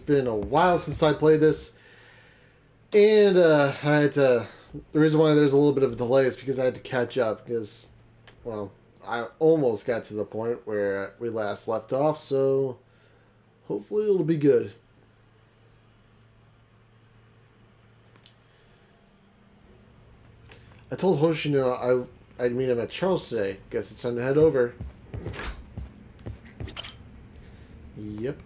been a while since I played this. And I had to... The reason why there's a little bit of a delay is because I had to catch up. Because, well, I almost got to the point where we last left off. So, hopefully it'll be good. I told Hoshino I'd meet him at Charles today. Guess it's time to head over. Yep.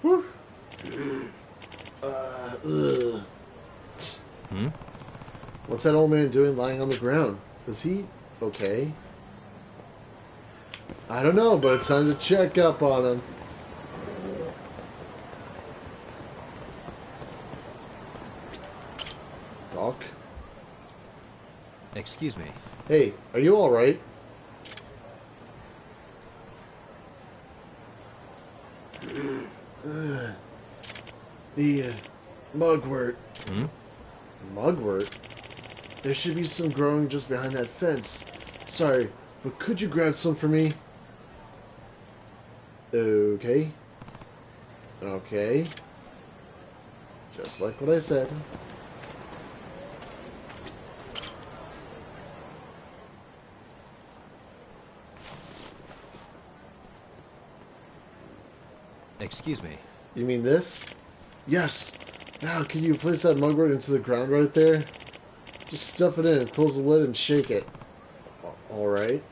Whew. Ugh. What's that old man doing lying on the ground? Is he okay? I don't know, but it's time to check up on him. Doc? Excuse me. Hey, are you alright? The mugwort. Mugwort? There should be some growing just behind that fence. Sorry, but could you grab some for me? Okay. Okay. Just like what I said. Excuse me. You mean this? Yes. Now, can you place that mugwort into the ground right there? Just stuff it in, close the lid, and shake it. Alright.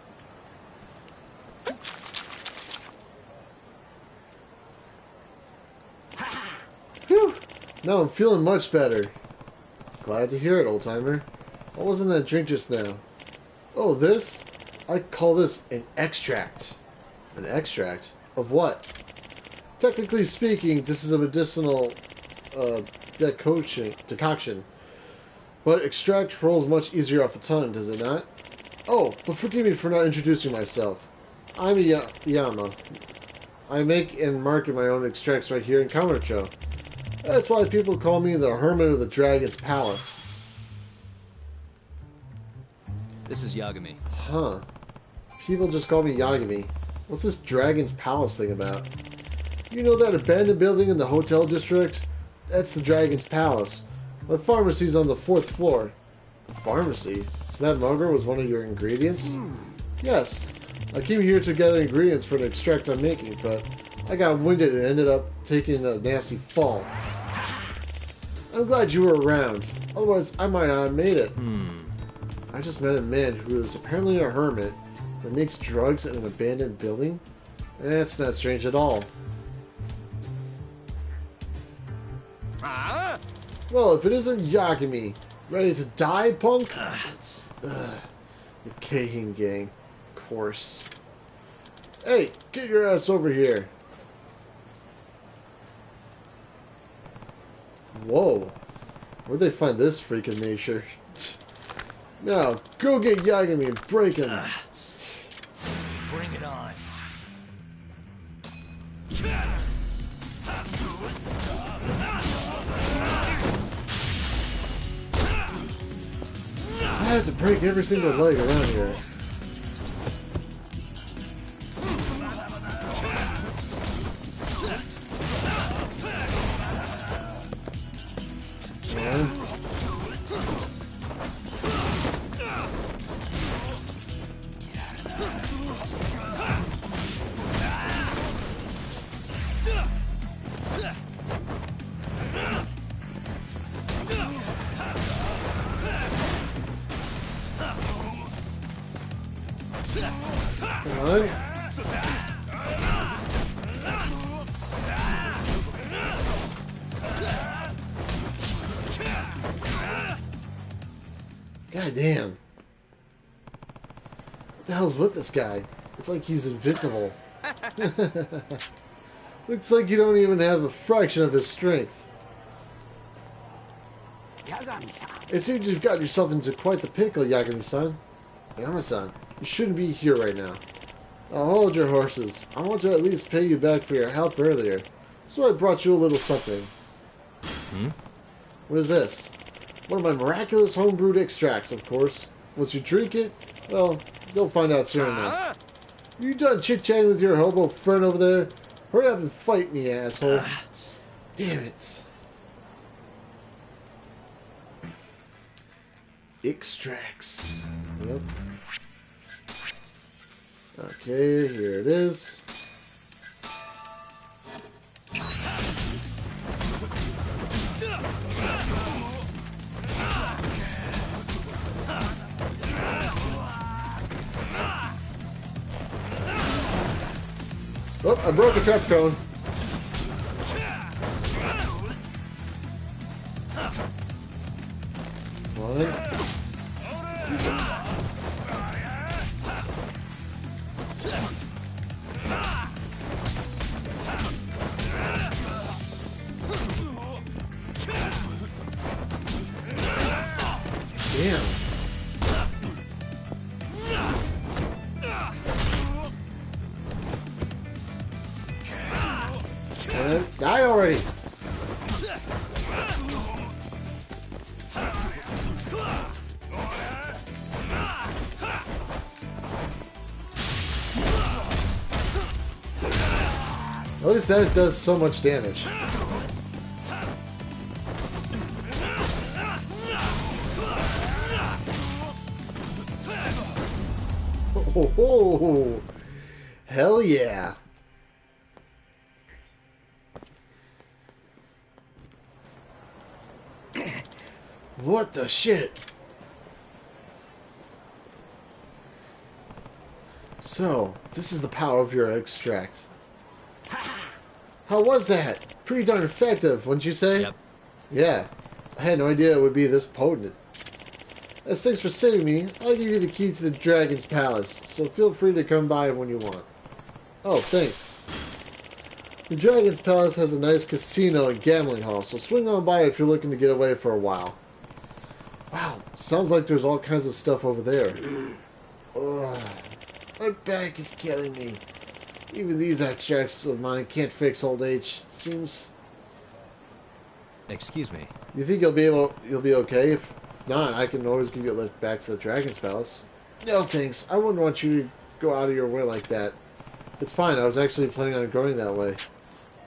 Whew! Now I'm feeling much better. Glad to hear it, old-timer. What was in that drink just now? Oh, this? I call this an extract. An extract? Of what? Technically speaking, this is a medicinal decoction. But extract rolls much easier off the tongue, does it not? Oh, but forgive me for not introducing myself. I'm Yama. I make and market my own extracts right here in Kamurocho. That's why people call me the Hermit of the Dragon's Palace. This is Yagami. Huh. People just call me Yagami. What's this Dragon's Palace thing about? You know that abandoned building in the hotel district? That's the Dragon's Palace. My pharmacy's on the 4th floor. Pharmacy? So that mugger was one of your ingredients? Yes. I came here to gather ingredients for an extract I'm making, but I got winded and ended up taking a nasty fall. I'm glad you were around. Otherwise, I might not have made it. I just met a man who is apparently a hermit that makes drugs in an abandoned building. That's not strange at all. Well, if it isn't Yagami, ready to die, punk? The Keihin gang, of course. Hey, get your ass over here. Whoa, where'd they find this freak of nature? Now, go get Yagami and break him. Bring it on. I have to break every single leg around here. Come on. God damn. What the hell's with this guy? It's like he's invincible. Looks like you don't even have a fraction of his strength. It seems you've got yourself into quite the pickle, Yagami-san. Yama-san, you shouldn't be here right now. Now hold your horses. I want to at least pay you back for your help earlier. So I brought you a little something. What is this? One of my miraculous homebrewed extracts, of course. Once you drink it, well, You'll find out soon, man. You done chit-chatting with your hobo friend over there? Hurry up and fight me, asshole. Damn it. Extracts. Yep. Okay, here it is. Oh, I broke a trap cone. One. Damn. Die already! At least that does so much damage. Oh, hell yeah. What the shit? So, this is the power of your extract. How was that? Pretty darn effective, wouldn't you say? Yep. Yeah. I had no idea it would be this potent. As thanks for saving me, I'll give you the key to the Dragon's Palace, so feel free to come by when you want. Oh, thanks. The Dragon's Palace has a nice casino and gambling hall, so swing on by if you're looking to get away for a while. Wow, sounds like there's all kinds of stuff over there. Ugh, my back is killing me. Even these extracts of mine can't fix old age. Seems. Excuse me. You think you'll be okay? If not, I can always give you a lift back to the Dragon's Palace. No thanks. I wouldn't want you to go out of your way like that. It's fine. I was actually planning on going that way.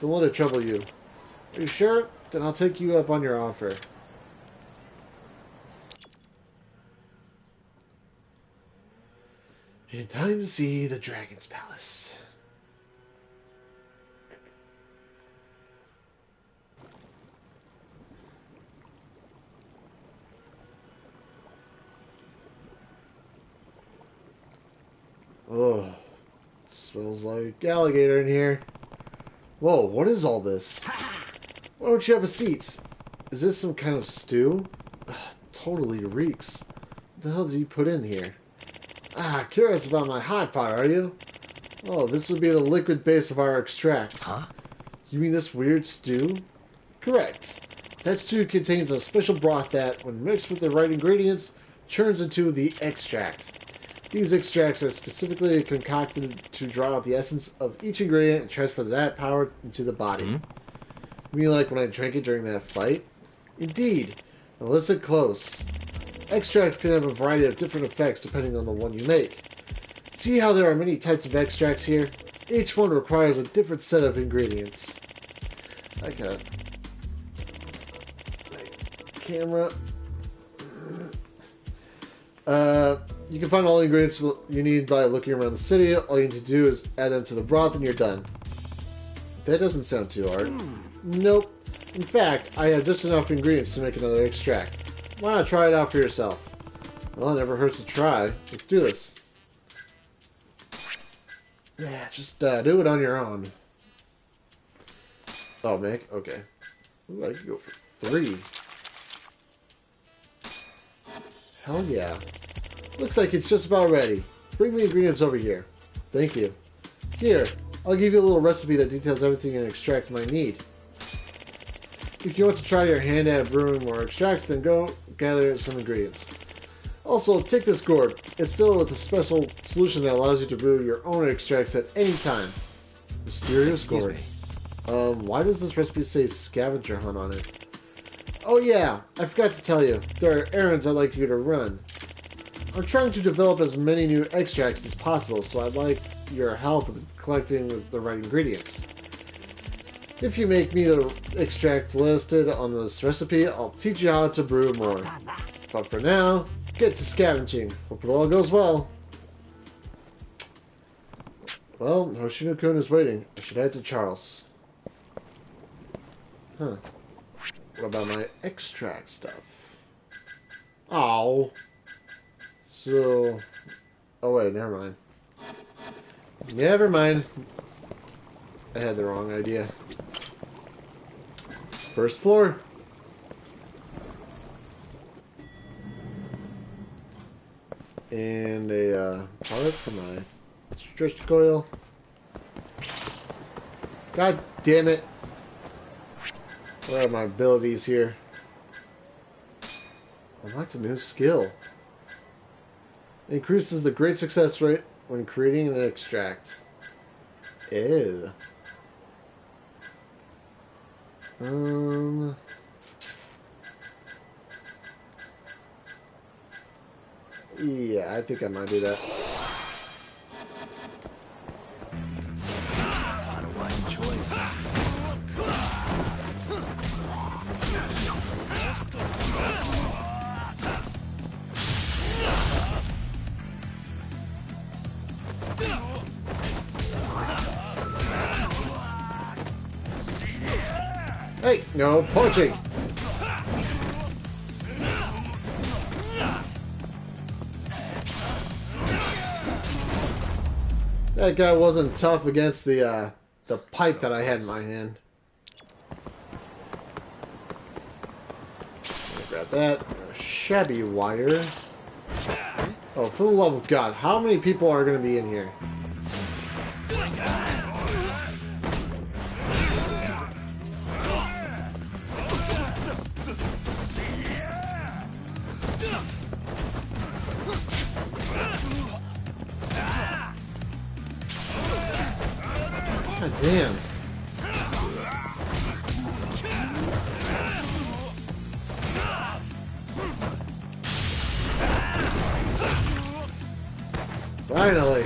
Don't let it trouble you. Are you sure? Then I'll take you up on your offer. And time to see the Dragon's Palace. Oh, smells like alligator in here. Whoa, what is all this? Why don't you have a seat? Is this some kind of stew? Ugh, totally reeks. What the hell did you put in here? Ah, curious about my hot pot, are you? Oh, this would be the liquid base of our extract. Huh? You mean this weird stew? Correct. That stew contains a special broth that, when mixed with the right ingredients, turns into the extract. These extracts are specifically concocted to draw out the essence of each ingredient and transfer that power into the body. You mean like when I drank it during that fight? Indeed. Now listen close. Extracts can have a variety of different effects depending on the one you make. See how there are many types of extracts here? Each one requires a different set of ingredients. I got camera. You can find all the ingredients you need by looking around the city. All you need to do is add them to the broth and you're done. That doesn't sound too hard. Nope. In fact, I have just enough ingredients to make another extract. Why not try it out for yourself? Well, it never hurts to try. Let's do this. Yeah, just do it on your own. Oh, Mick? Okay. Ooh, I can go for 3. Hell yeah. Looks like it's just about ready. Bring the ingredients over here. Thank you. Here, I'll give you a little recipe that details everything an extract might need. If you want to try your hand at brewing more extracts, then go gather some ingredients. Also, take this gourd. It's filled with a special solution that allows you to brew your own extracts at any time. Mysterious gourd. Why does this recipe say scavenger hunt on it? Oh yeah, I forgot to tell you. There are errands I'd like you to run. I'm trying to develop as many new extracts as possible, so I'd like your help with collecting the right ingredients. If you make me the extracts listed on this recipe, I'll teach you how to brew more. But for now, get to scavenging. Hope it all goes well. Well, Hoshino-kun is waiting. I should head to Charles. Huh. What about my extract stuff? Oh. So... Oh wait, never mind. Never mind. I had the wrong idea. First floor. And a part for my stretch coil. God damn it. What are my abilities here? Unlocked a new skill. Increases the great success rate when creating an extract. Ew. Yeah, I think I might do that. Not a wise choice. Hey, no punching. That guy wasn't tough against the pipe that I had in my hand. Grab that. Shabby wire. Oh, for the love of God, how many people are going to be in here? God damn. Finally.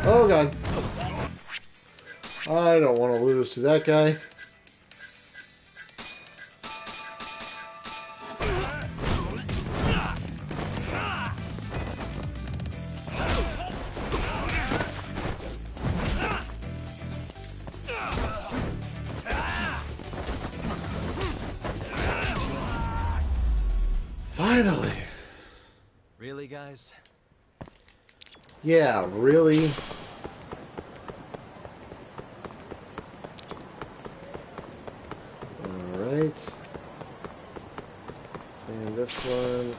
Oh God. I don't want to lose to that guy. Finally. Really, guys? Yeah, really? Alright. And this one,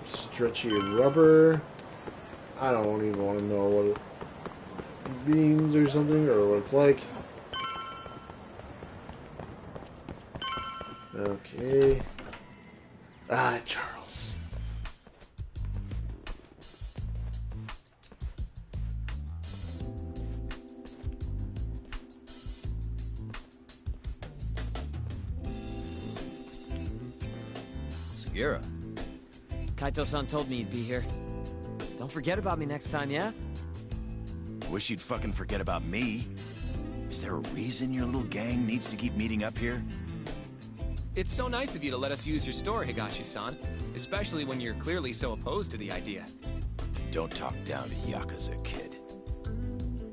stretchy rubber. I don't even want to know what it means or something, or what it's like. Okay. Ah, Charles. Sugira. Kaito-san told me you'd be here. Don't forget about me next time, yeah? Wish you'd fucking forget about me. Is there a reason your little gang needs to keep meeting up here? It's so nice of you to let us use your store, Higashi-san. Especially when you're clearly so opposed to the idea. Don't talk down to Yakuza, kid.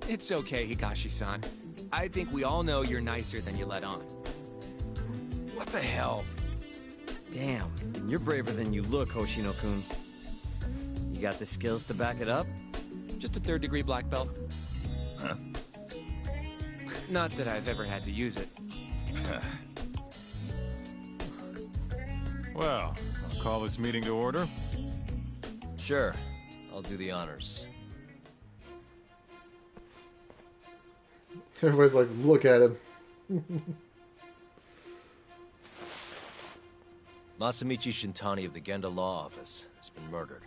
It's okay, Higashi-san. I think we all know you're nicer than you let on. What the hell? Damn, and you're braver than you look, Hoshino-kun. You got the skills to back it up? Just a third-degree black belt. Huh? Not that I've ever had to use it. Well, I'll call this meeting to order. Sure. I'll do the honors. Everybody's like, look at him. Masamichi Shintani of the Genda Law Office has been murdered.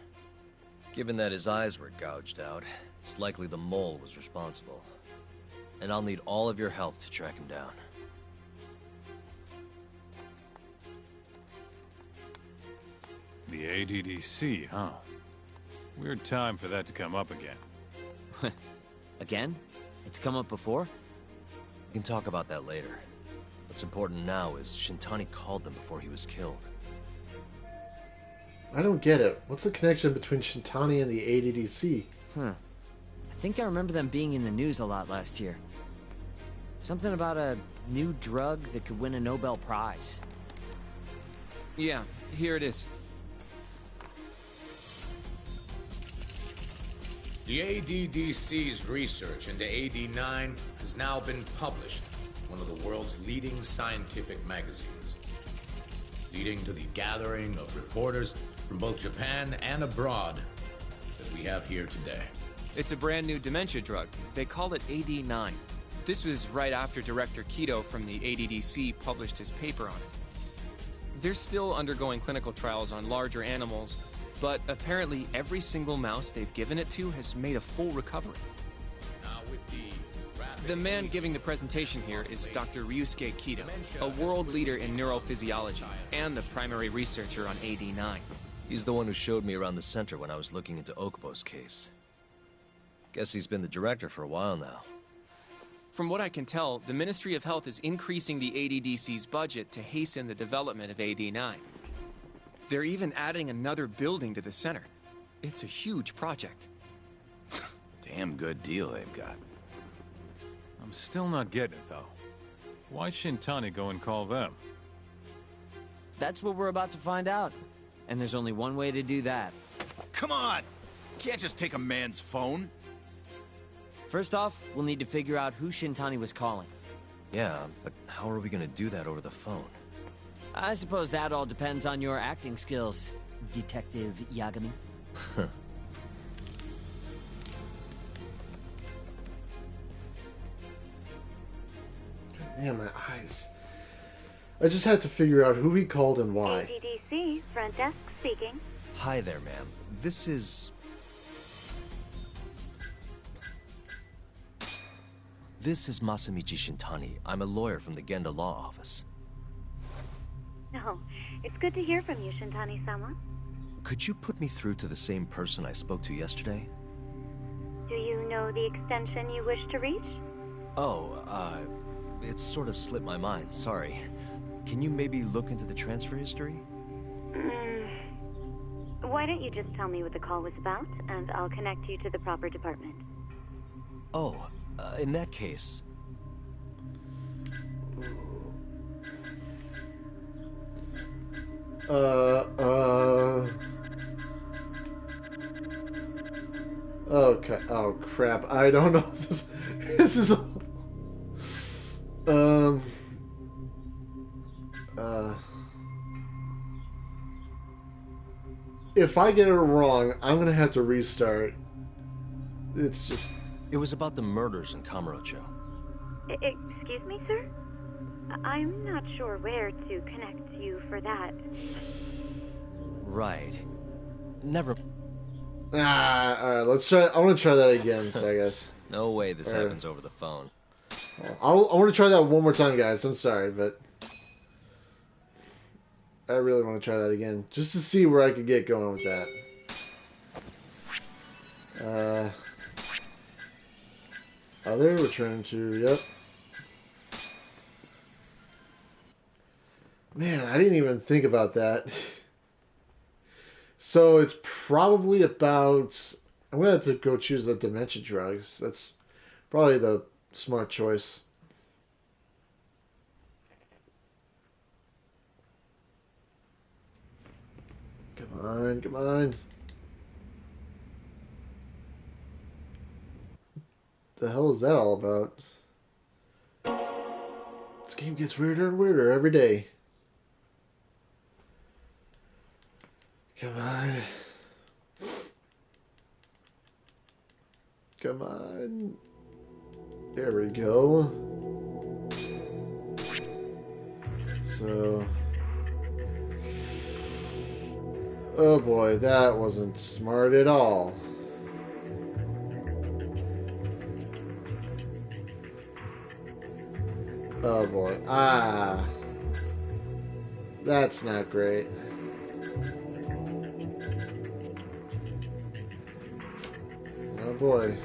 Given that his eyes were gouged out, It's likely the mole was responsible. And I'll need all of your help to track him down. The ADDC, huh? Weird time for that to come up again. Again? It's come up before? We can talk about that later. What's important now is Shintani called them before he was killed. I don't get it. What's the connection between Shintani and the ADDC? I think I remember them being in the news a lot last year. Something about a new drug that could win a Nobel Prize. Yeah, here it is. The ADDC's research into AD9 has now been published in one of the world's leading scientific magazines, leading to the gathering of reporters from both Japan and abroad that we have here today. It's a brand new dementia drug. They call it AD9. This was right after Director Kido from the ADDC published his paper on it. They're still undergoing clinical trials on larger animals, but apparently every single mouse they've given it to has made a full recovery. Now with The man giving the presentation here is Dr. Ryusuke Kido, a world leader in neurophysiology and the primary researcher on AD9. He's the one who showed me around the center when I was looking into Okubo's case. Guess he's been the director for a while now. From what I can tell, the Ministry of Health is increasing the ADDC's budget to hasten the development of AD9. They're even adding another building to the center. It's a huge project. Damn good deal they've got. I'm still not getting it, though. Why Shintani go and call them? That's what we're about to find out. And there's only one way to do that. Come on! Can't just take a man's phone. First off, we'll need to figure out who Shintani was calling. Yeah, but how are we gonna do that over the phone? I suppose that all depends on your acting skills, Detective Yagami. Man, my eyes. I just had to figure out who he called and why. ADDC, front desk speaking. Hi there, ma'am. This is Masamichi Shintani. I'm a lawyer from the Genda Law Office. No, it's good to hear from you, Shintani-sama. Could you put me through to the same person I spoke to yesterday? Do you know the extension you wish to reach? Oh, it sort of slipped my mind, sorry. Can you maybe look into the transfer history? Why don't you just tell me what the call was about, and I'll connect you to the proper department. Oh, in that case... Okay. Oh crap! I don't know. This is. If I get it wrong, I'm gonna have to restart. It's just. It was about the murders in Kamurocho. Excuse me, sir? I'm not sure where to connect you for that. Right. Never... Alright, let's try. I want to try that again, so I guess. No way this happens over the phone. I want to try that one more time, guys. I'm sorry, but... I really want to try that again. Just to see where I could get going with that. Other, return to... Yep. Man, I didn't even think about that. So it's probably about... I'm going to have to go choose the dementia drugs. That's probably the smart choice. Come on, come on. The hell is that all about? This game gets weirder and weirder every day. Come on. Come on. There we go. So... Oh boy, that wasn't smart at all. Oh boy. Ah. That's not great. Oh boy.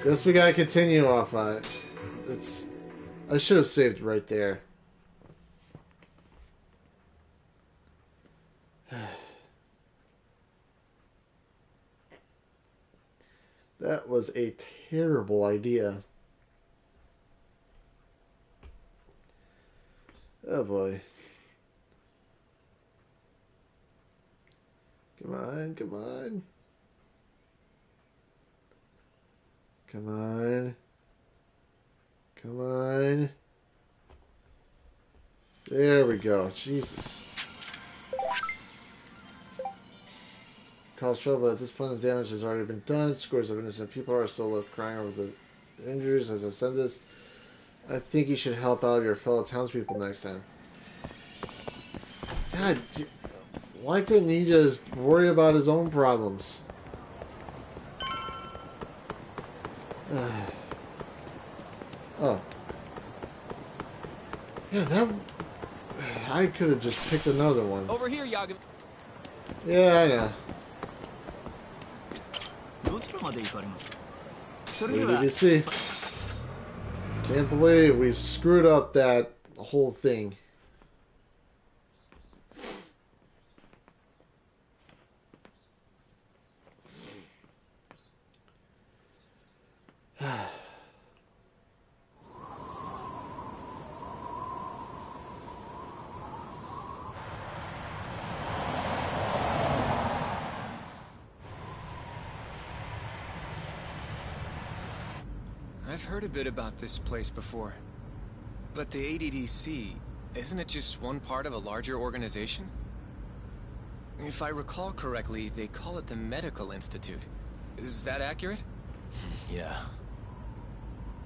Guess we gotta continue off on it. It's... I should have saved right there. That was a terrible idea. Oh boy. Come on, come on. Come on. Come on. There we go. Jesus. Cause trouble at this point. The damage has already been done. Scores of innocent people are still left crying over the injuries. As I said this, I think you should help out your fellow townspeople next time. God, why couldn't he just worry about his own problems? Oh. Yeah, that... I could have just picked another one. Over here, Yagami. Yeah, I know. ADDC. Can't believe we screwed up that whole thing. I've heard a bit about this place before. But the ADDC, isn't it just one part of a larger organization? If I recall correctly, they call it the Medical Institute. Is that accurate? Yeah.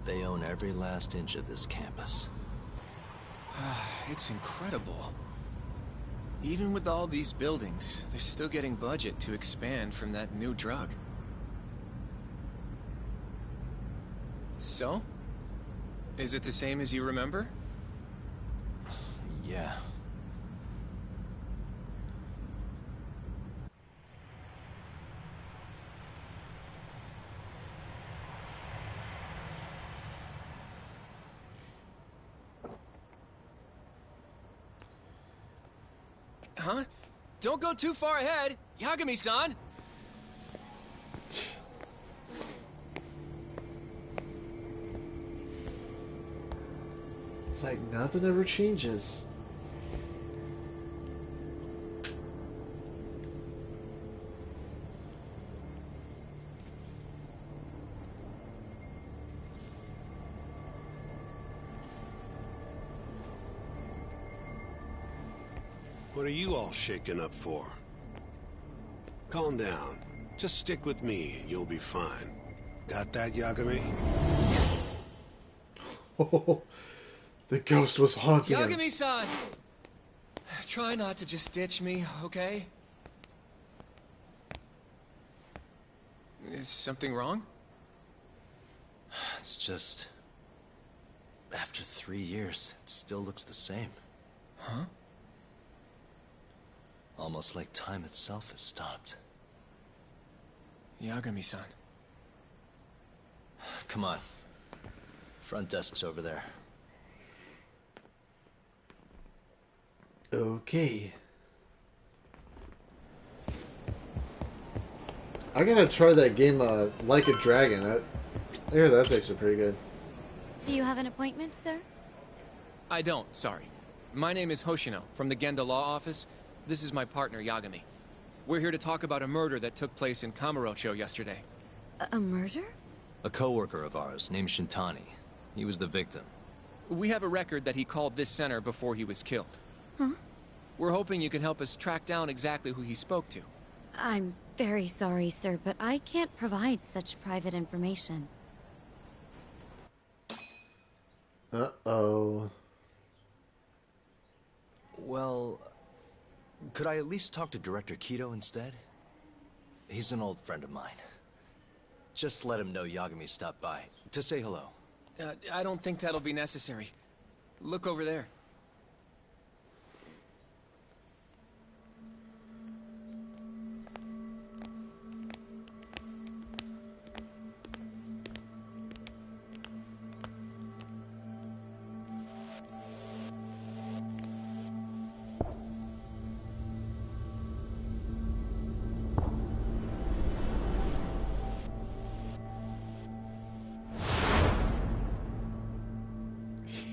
They own every last inch of this campus. It's incredible. Even with all these buildings, they're still getting budget to expand from that new drug. So? Is it the same as you remember? Yeah. Huh? Don't go too far ahead, Yagami-san! It's like nothing ever changes. What are you all shaken up for? Calm down. Just stick with me and you'll be fine. Got that, Yagami? The ghost was haunting him. Yagami-san! Try not to just ditch me, okay? Is something wrong? It's just... After 3 years, it still looks the same. Huh? Almost like time itself has stopped. Yagami-san. Come on. Front desk's over there. Okay. I gotta try that game, Like a Dragon. I hear that's actually pretty good. Do you have an appointment, sir? I don't, sorry. My name is Hoshino, from the Genda Law Office. This is my partner, Yagami. We're here to talk about a murder that took place in Kamurocho yesterday. A murder? A coworker of ours named Shintani. He was the victim. We have a record that he called this center before he was killed. Huh? We're hoping you can help us track down exactly who he spoke to. I'm very sorry, sir, but I can't provide such private information. Uh-oh. Well, could I at least talk to Director Kido instead? He's an old friend of mine. Just let him know Yagami stopped by to say hello. I don't think that'll be necessary. Look over there.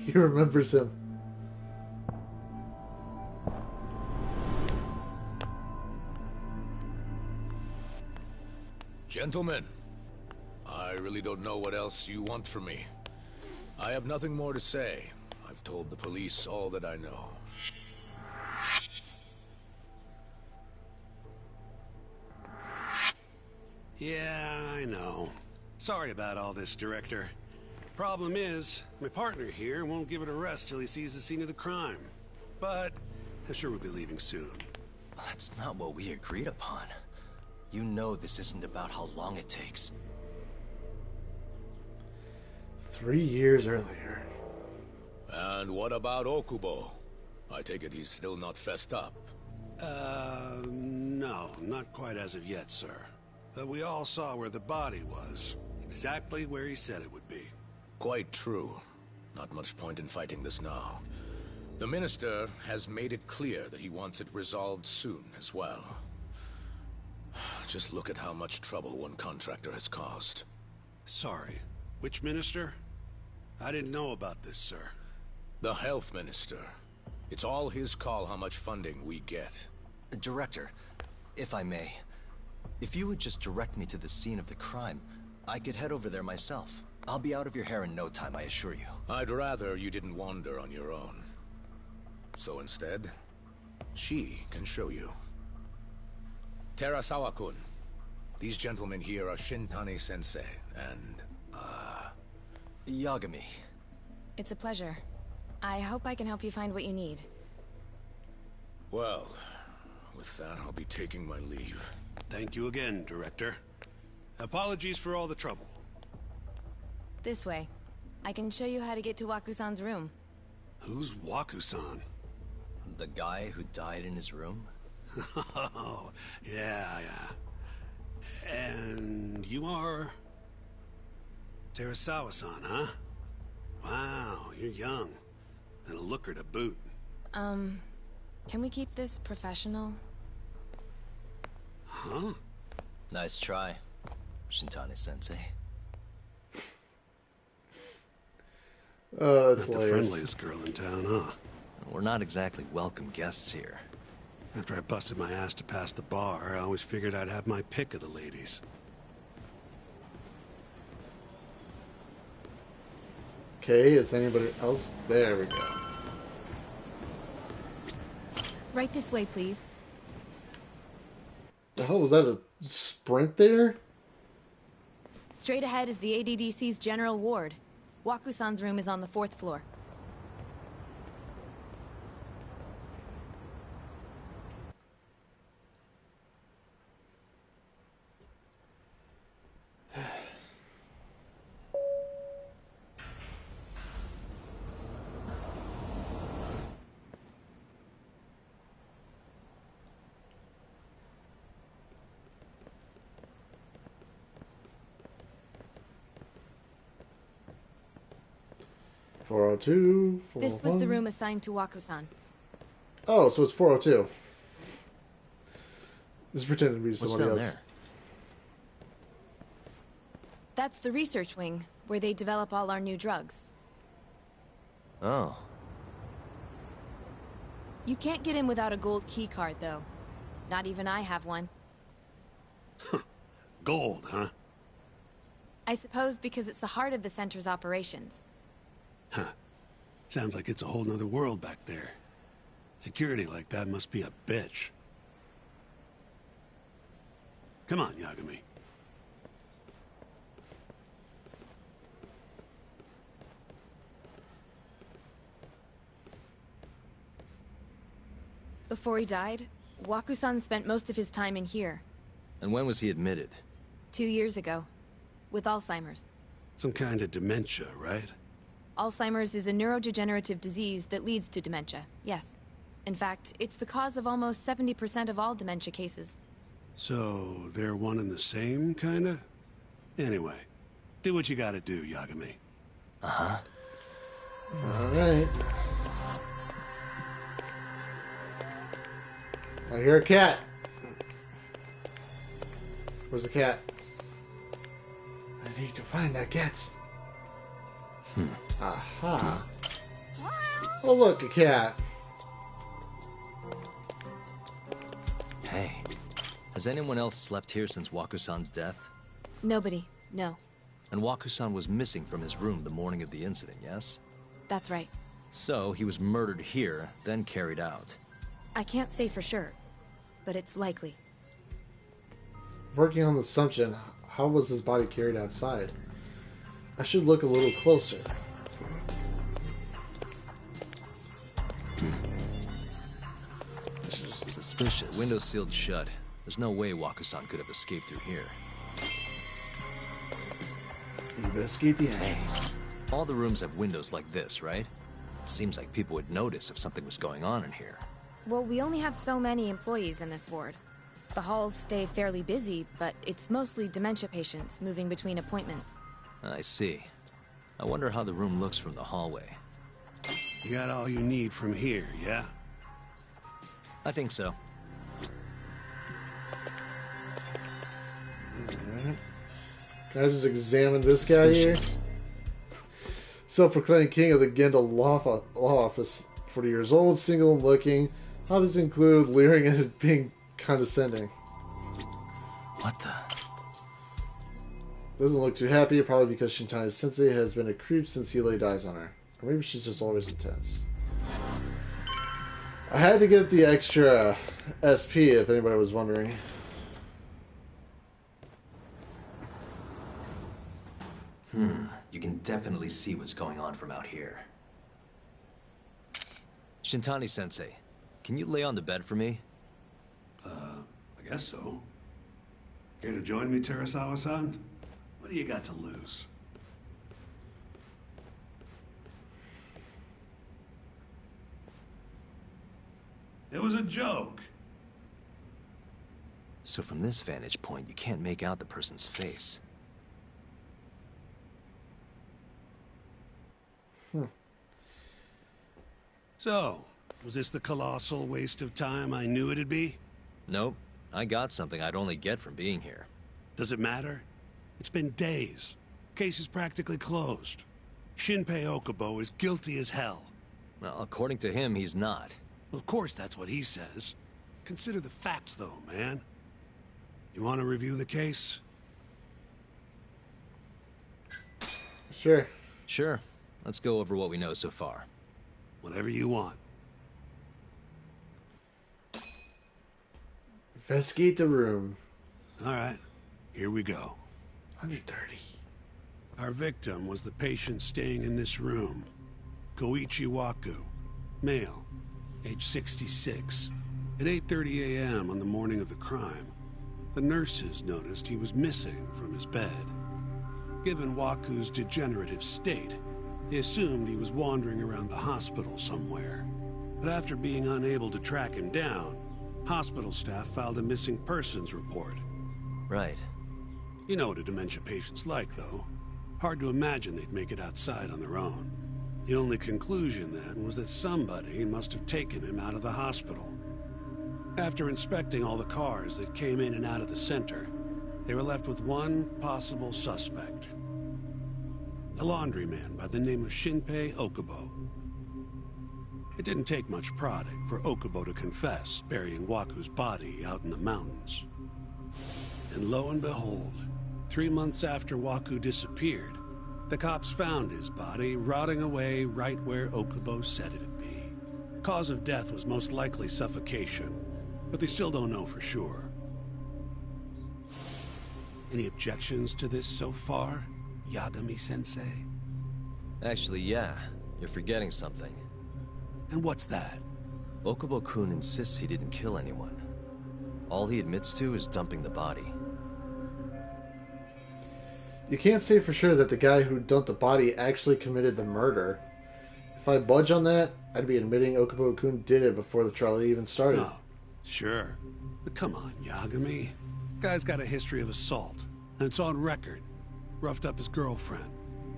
He remembers him. Gentlemen, I really don't know what else you want from me. I have nothing more to say. I've told the police all that I know. Yeah, I know. Sorry about all this, Director. Problem is, my partner here won't give it a rest till he sees the scene of the crime. But I'm sure we'll be leaving soon. That's not what we agreed upon. You know this isn't about how long it takes. 3 years earlier. And what about Okubo? I take it he's still not fessed up. No, not quite as of yet, sir. But we all saw where the body was. Exactly where he said it would be. Quite true. Not much point in fighting this now. The Minister has made it clear that he wants it resolved soon as well. Just look at how much trouble one contractor has caused. Sorry, which Minister? I didn't know about this, sir. The Health Minister. It's all his call how much funding we get. Director, if I may, if you would just direct me to the scene of the crime, I could head over there myself. I'll be out of your hair in no time, I assure you. I'd rather you didn't wander on your own. So instead, she can show you. Terasawa-kun, these gentlemen here are Shintani-sensei and, Yagami. It's a pleasure. I hope I can help you find what you need. Well, with that, I'll be taking my leave. Thank you again, Director. Apologies for all the trouble. This way. I can show you how to get to Waku-san's room. Who's Waku-san? The guy who died in his room? Oh, yeah. And you are... Terasawa-san, huh? Wow, you're young. And a looker to boot. Can we keep this professional? Huh? Nice try, Shintani-sensei. That's Not the friendliest girl in town, huh? We're not exactly welcome guests here. After I busted my ass to pass the bar, I always figured I'd have my pick of the ladies. Okay, is anybody else? There we go. Right this way, please. The hell was that? A sprint there? Straight ahead is the ADDC's general ward. Waku-san's room is on the 4th floor. .402, This was the room assigned to Waku-san. Oh, so it's 402. Just pretending to be What's somebody down else. there? That's the research wing, where they develop all our new drugs. Oh. You can't get in without a gold key card, though. Not even I have one. Gold, huh? I suppose because it's the heart of the center's operations. Huh. Sounds like it's a whole nother world back there. Security like that must be a bitch. Come on, Yagami. Before he died, Waku-san spent most of his time in here. And when was he admitted? 2 years ago. With Alzheimer's. Some kind of dementia, right? Alzheimer's is a neurodegenerative disease that leads to dementia, yes. In fact, it's the cause of almost 70% of all dementia cases. So, they're one and the same, kinda? Anyway, do what you gotta do, Yagami. Uh-huh. Alright. I hear a cat. Where's the cat? I need to find that cat. Aha. Oh, look, a cat. Hey, has anyone else slept here since Waku-san's death? Nobody, no. And Waku-san was missing from his room the morning of the incident, yes? That's right. So, he was murdered here, then carried out. I can't say for sure, but it's likely. Working on the assumption, how was his body carried outside? I should look a little closer. Suspicious. Window sealed shut. There's no way Waku-san could have escaped through here. Investigate the entrance. All the rooms have windows like this, right? Seems like people would notice if something was going on in here. Well, we only have so many employees in this ward. The halls stay fairly busy, but it's mostly dementia patients moving between appointments. I see. I wonder how the room looks from the hallway. You got all you need from here, yeah? I think so. Alright. Can I just examine this guy here? Self-proclaimed king of the Gendel law office. 40 years old, single and looking. Hobbies include leering and being condescending. What the? Doesn't look too happy, probably because Shintani Sensei has been a creep since he laid eyes on her. Or maybe she's just always intense. I had to get the extra SP if anybody was wondering. You can definitely see what's going on from out here. Shintani-sensei, can you lay on the bed for me? I guess so. Care to join me, Terasawa-san? What do you got to lose? It was a joke. So from this vantage point, you can't make out the person's face. So, was this the colossal waste of time I knew it'd be? Nope. I got something I'd only get from being here. Does it matter? It's been days. Case is practically closed. Shinpei Okubo is guilty as hell. Well, according to him, he's not. Of course that's what he says. Consider the facts, though, man. You want to review the case? Sure. Sure. Let's go over what we know so far. Whatever you want. Investigate the room. Alright, here we go. 130. Our victim was the patient staying in this room. Koichi Waku, male, age 66. At 8:30 a.m. on the morning of the crime, the nurses noticed he was missing from his bed. Given Waku's degenerative state, they assumed he was wandering around the hospital somewhere. But after being unable to track him down, hospital staff filed a missing persons report. Right. You know what a dementia patient's like, though. Hard to imagine they'd make it outside on their own. The only conclusion then was that somebody must have taken him out of the hospital. After inspecting all the cars that came in and out of the center, they were left with one possible suspect. A laundryman by the name of Shinpei Okubo. It didn't take much prodding for Okubo to confess burying Waku's body out in the mountains. And lo and behold, 3 months after Waku disappeared, the cops found his body rotting away right where Okubo said it'd be. Cause of death was most likely suffocation, but they still don't know for sure. Any objections to this so far, Yagami-sensei? Actually, yeah. You're forgetting something. And what's that? Okubo-kun insists he didn't kill anyone. All he admits to is dumping the body. You can't say for sure that the guy who dumped the body actually committed the murder. If I budge on that, I'd be admitting Okubo-kun did it before the trial even started. Oh, sure. But come on, Yagami. Guy's got a history of assault, and it's on record. Roughed up his girlfriend.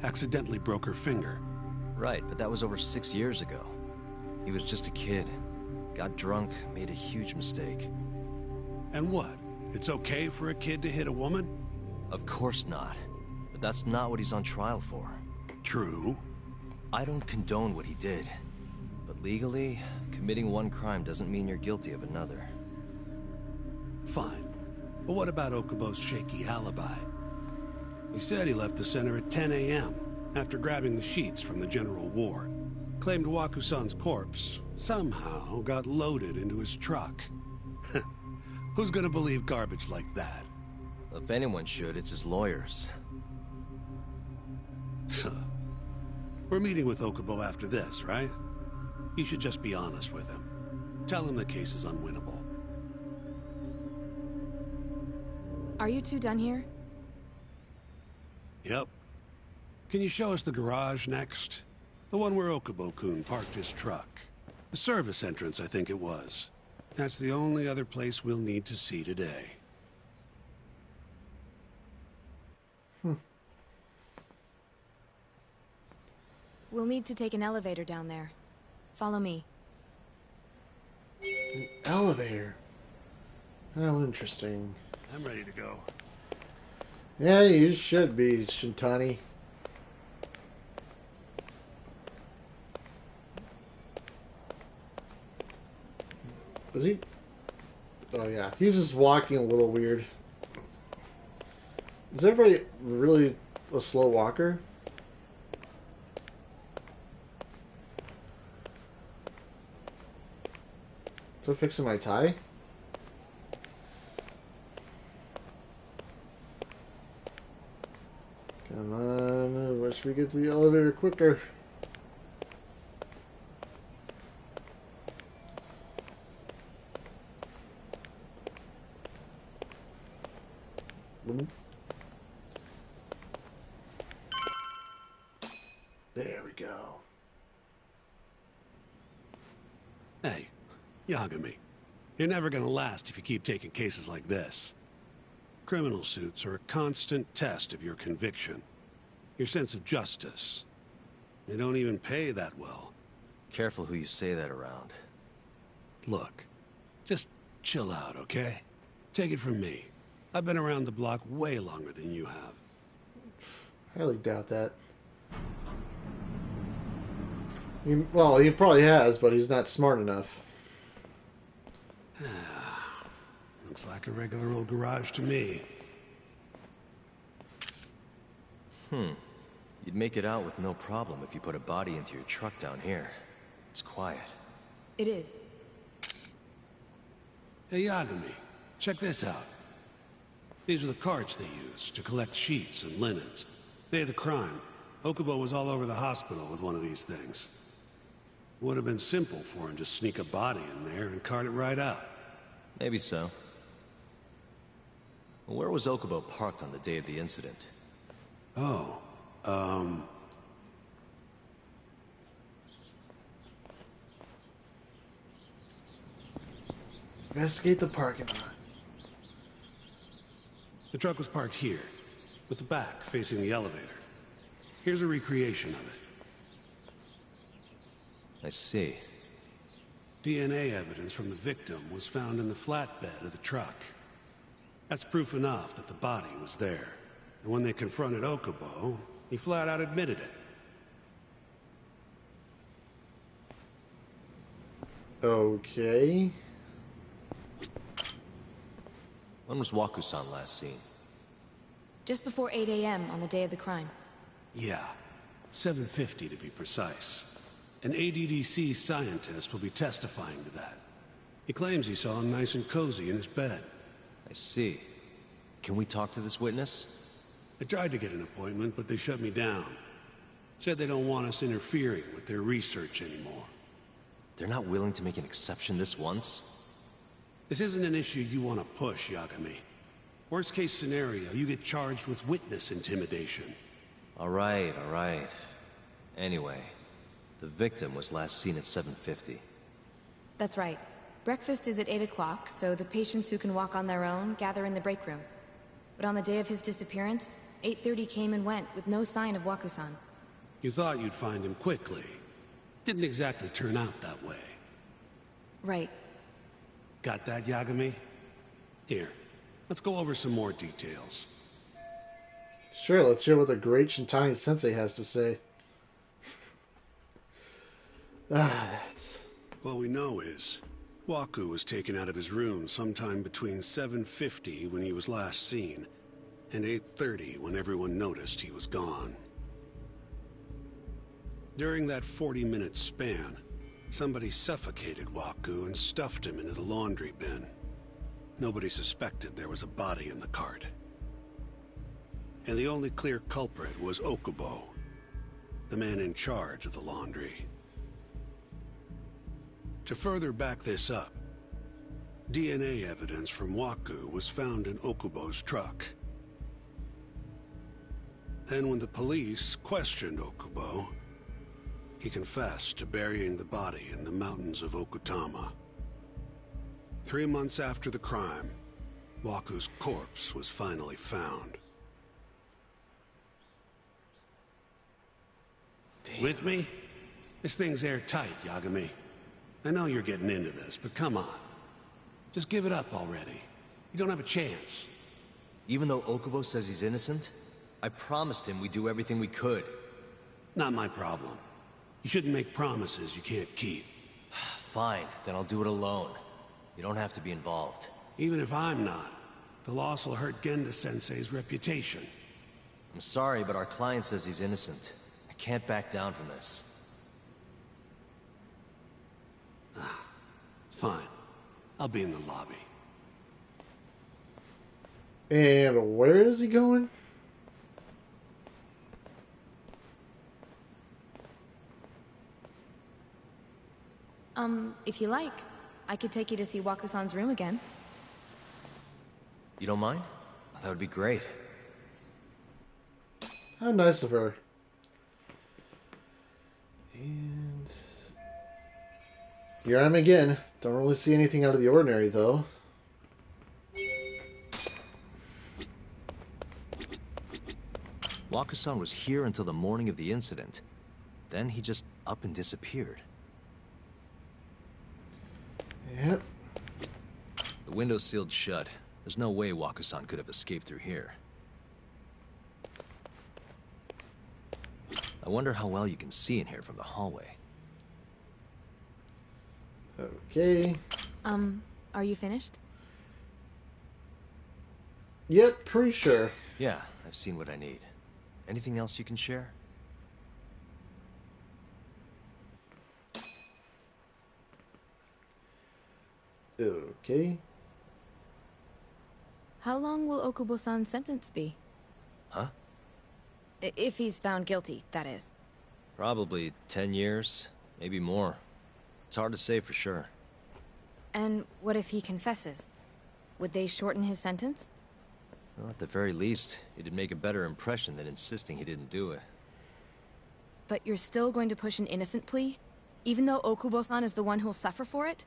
Accidentally broke her finger. Right, but that was over 6 years ago. He was just a kid. Got drunk, made a huge mistake. And what? It's okay for a kid to hit a woman? Of course not. But that's not what he's on trial for. True. I don't condone what he did. But legally, committing one crime doesn't mean you're guilty of another. Fine. But what about Okubo's shaky alibi? He said he left the center at 10 a.m. after grabbing the sheets from the general ward. Claimed Wakusan's corpse somehow got loaded into his truck. Who's gonna believe garbage like that? If anyone should, it's his lawyers. We're meeting with Okubo after this, right? You should just be honest with him. Tell him the case is unwinnable. Are you two done here? Yep. Can you show us the garage next? The one where Okubo-kun parked his truck. The service entrance, I think it was. That's the only other place we'll need to see today. We'll need to take an elevator down there. Follow me. An elevator? How interesting. I'm ready to go. Yeah, you should be, Shintani. Was he? Oh yeah, he's just walking a little weird. Is everybody really a slow walker? So fixing my tie? Come on, where should we get to the elevator quicker? There we go. Hey, Yagami. You're never gonna last if you keep taking cases like this. Criminal suits are a constant test of your conviction. Your sense of justice. They don't even pay that well. Careful who you say that around. Look, just chill out, okay? Take it from me. I've been around the block way longer than you have. Highly doubt that. Well, he probably has, but he's not smart enough. Looks like a regular old garage to me. You'd make it out with no problem if you put a body into your truck down here. It's quiet. It is. Hey, Yagami, check this out. These are the carts they used to collect sheets and linens. Day of the crime, Okubo was all over the hospital with one of these things. Would have been simple for him to sneak a body in there and cart it right out. Maybe so. Where was Okubo parked on the day of the incident? Oh, Investigate the parking lot. the truck was parked here, with the back facing the elevator. Here's a recreation of it. I see. DNA evidence from the victim was found in the flatbed of the truck. That's proof enough that the body was there. And when they confronted Okubo, he flat out admitted it. Okay. When was Waku-san last seen? Just before 8 a.m. on the day of the crime. Yeah, 7:50 to be precise. An ADDC scientist will be testifying to that. He claims he saw him nice and cozy in his bed. I see. Can we talk to this witness? I tried to get an appointment, but they shut me down. Said they don't want us interfering with their research anymore. They're not willing to make an exception this once? This isn't an issue you want to push, Yagami. Worst case scenario, you get charged with witness intimidation. All right, all right. Anyway, the victim was last seen at 7:50. That's right. Breakfast is at 8 o'clock, so the patients who can walk on their own gather in the break room. But on the day of his disappearance, 8:30 came and went with no sign of Waku-san. You thought you'd find him quickly. Didn't exactly turn out that way. Right. Got that, Yagami? Here, let's go over some more details. Sure, let's hear what the great Shintani Sensei has to say. That's... What we know is, Waku was taken out of his room sometime between 7:50 when he was last seen, and 8:30 when everyone noticed he was gone. During that 40-minute span, somebody suffocated Waku and stuffed him into the laundry bin. Nobody suspected there was a body in the cart. And the only clear culprit was Okubo, the man in charge of the laundry. To further back this up, DNA evidence from Waku was found in Okubo's truck. Then when the police questioned Okubo, he confessed to burying the body in the mountains of Okutama. 3 months after the crime, Waku's corpse was finally found. Damn. With me? This thing's airtight, Yagami. I know you're getting into this, but come on. Just give it up already. You don't have a chance. Even though Okubo says he's innocent, I promised him we'd do everything we could. Not my problem. You shouldn't make promises you can't keep. Fine, then I'll do it alone. You don't have to be involved. Even if I'm not, the loss will hurt Genda-sensei's reputation. I'm sorry, but our client says he's innocent. I can't back down from this. Fine. I'll be in the lobby. And where is he going? If you like, I could take you to see Waku-san's room again. You don't mind? That would be great. How nice of her. And here I am again. Don't really see anything out of the ordinary, though. Waku-san was here until the morning of the incident. Then he just up and disappeared. Yep. The window's sealed shut. There's no way Waku-san could have escaped through here. I wonder how well you can see in here from the hallway. Okay. Are you finished? Yep, pretty sure. Yeah, I've seen what I need. Anything else you can share? Okay. How long will Okubo-san's sentence be? Huh? If he's found guilty, that is. Probably 10 years, maybe more. It's hard to say for sure. And what if he confesses? Would they shorten his sentence? Well, at the very least, it'd make a better impression than insisting he didn't do it. But you're still going to push an innocent plea? Even though Okubo-san is the one who'll suffer for it?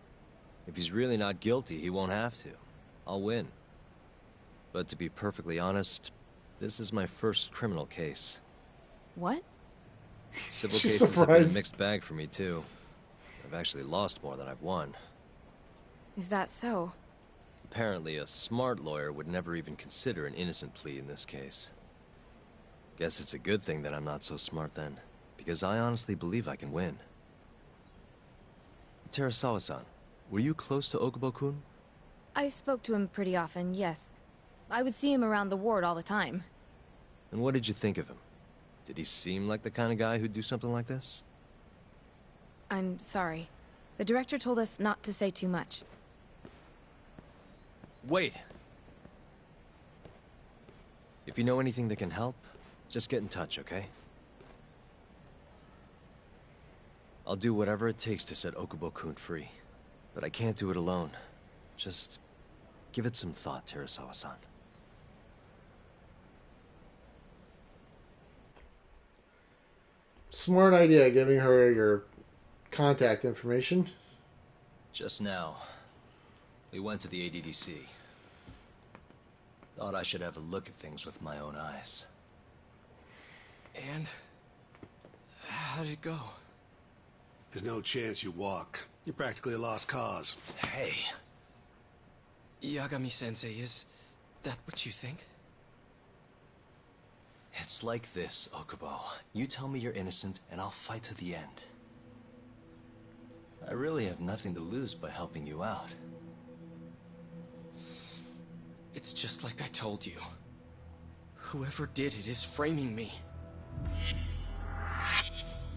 If he's really not guilty, he won't have to. I'll win. But to be perfectly honest, this is my first criminal case. What? Civil cases have been a mixed bag for me, too. I've actually lost more than I've won. Is that so? Apparently, a smart lawyer would never even consider an innocent plea in this case. Guess it's a good thing that I'm not so smart then, because I honestly believe I can win. Terasawa-san, were you close to Okubo-kun? I spoke to him pretty often, yes. I would see him around the ward all the time. And what did you think of him? Did he seem like the kind of guy who'd do something like this? I'm sorry. The director told us not to say too much. Wait! If you know anything that can help, just get in touch, okay? I'll do whatever it takes to set Okubo-kun free. But I can't do it alone. Just give it some thought, Terasawa-san. Smart idea, giving her your contact information. Just now, we went to the ADDC. Thought I should have a look at things with my own eyes. And how did it go? There's no chance you walk. You're practically a lost cause. Hey. Yagami-sensei, is that what you think? It's like this, Okubo. You tell me you're innocent, and I'll fight to the end. I really have nothing to lose by helping you out. It's just like I told you. Whoever did it is framing me.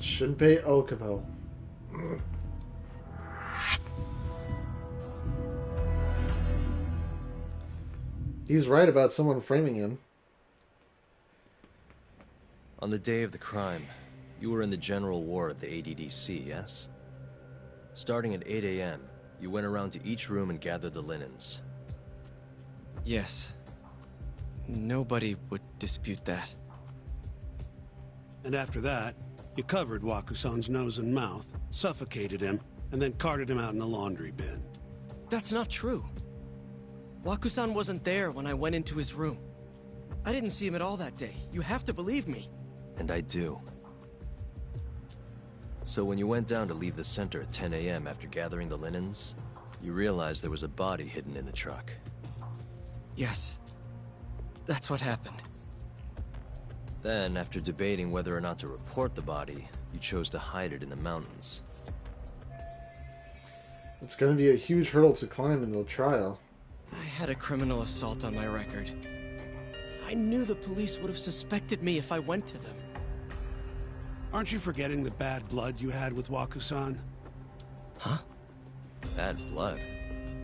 Shunpei Okubo. He's right about someone framing him. On the day of the crime, you were in the general ward at the ADDC, yes? Starting at 8 a.m., you went around to each room and gathered the linens. Yes. Nobody would dispute that. And after that, you covered Wakusan's nose and mouth, suffocated him, and then carted him out in a laundry bin. That's not true. Wakusan wasn't there when I went into his room. I didn't see him at all that day. You have to believe me. And I do. So when you went down to leave the center at 10 a.m. after gathering the linens, you realized there was a body hidden in the truck. Yes. That's what happened. Then, after debating whether or not to report the body, you chose to hide it in the mountains. It's going to be a huge hurdle to climb in the trial. I had a criminal assault on my record. I knew the police would have suspected me if I went to them. Aren't you forgetting the bad blood you had with Wakusan? Huh? Bad blood?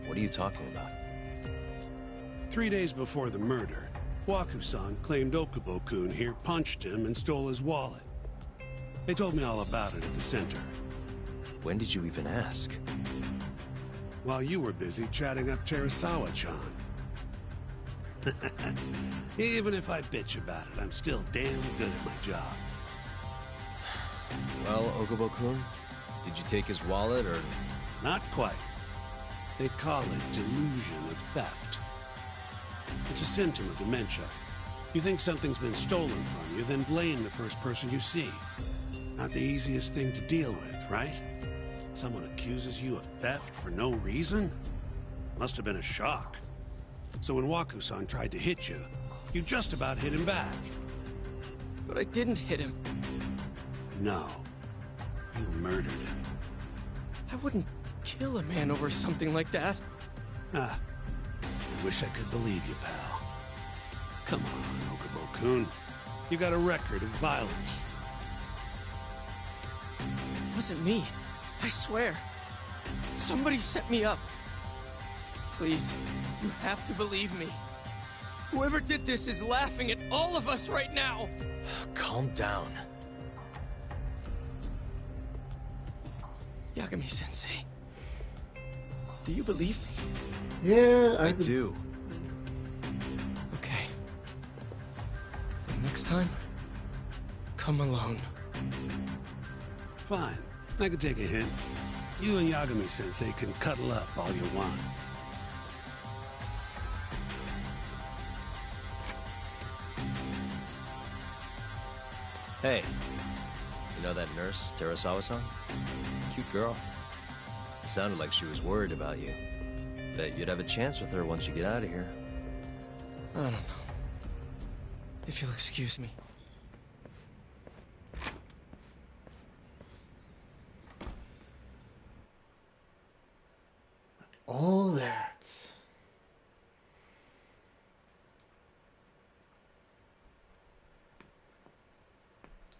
What are you talking about? 3 days before the murder, Wakusan claimed Okubo-kun here punched him and stole his wallet. They told me all about it at the center. When did you even ask? While you were busy chatting up Terasawa-chan. Even if I bitch about it, I'm still damn good at my job. Well, Okubo-kun, did you take his wallet, or...? Not quite. They call it delusion of theft. It's a symptom of dementia. You think something's been stolen from you, then blame the first person you see. Not the easiest thing to deal with, right? Someone accuses you of theft for no reason? Must have been a shock. So when Wakusan tried to hit you, you just about hit him back. But I didn't hit him. No. You murdered him. I wouldn't kill a man over something like that. Ah. I wish I could believe you, pal. Come on, Okubo-kun. You got a record of violence. It wasn't me. I swear. Somebody set me up. Please, you have to believe me. Whoever did this is laughing at all of us right now. Calm down. Yagami-sensei, do you believe me? Yeah, I do. Okay. And next time, come alone. Fine. I can take a hint. You and Yagami-sensei can cuddle up all you want. Hey, you know that nurse, Terasawa-san? Cute girl. It sounded like she was worried about you. Bet you'd have a chance with her once you get out of here. I don't know. If you'll excuse me. All that.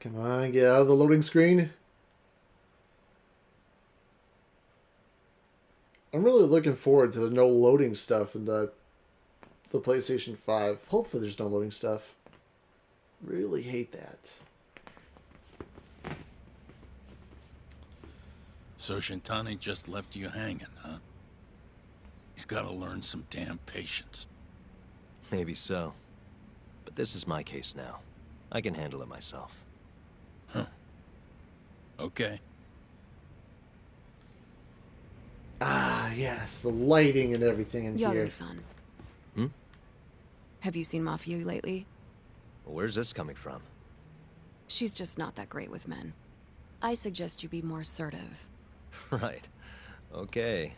Come on, get out of the loading screen. I'm really looking forward to the no loading stuff in the PlayStation 5. Hopefully there's no loading stuff. Really hate that. So Shintani just left you hanging, huh? He's gotta learn some damn patience. Maybe so. But this is my case now. I can handle it myself. Huh. Okay. Ah, yes, the lighting and everything in here. Yagami-san. Hmm? Have you seen Mafia lately? Where's this coming from? She's just not that great with men. I suggest you be more assertive. Right. Okay.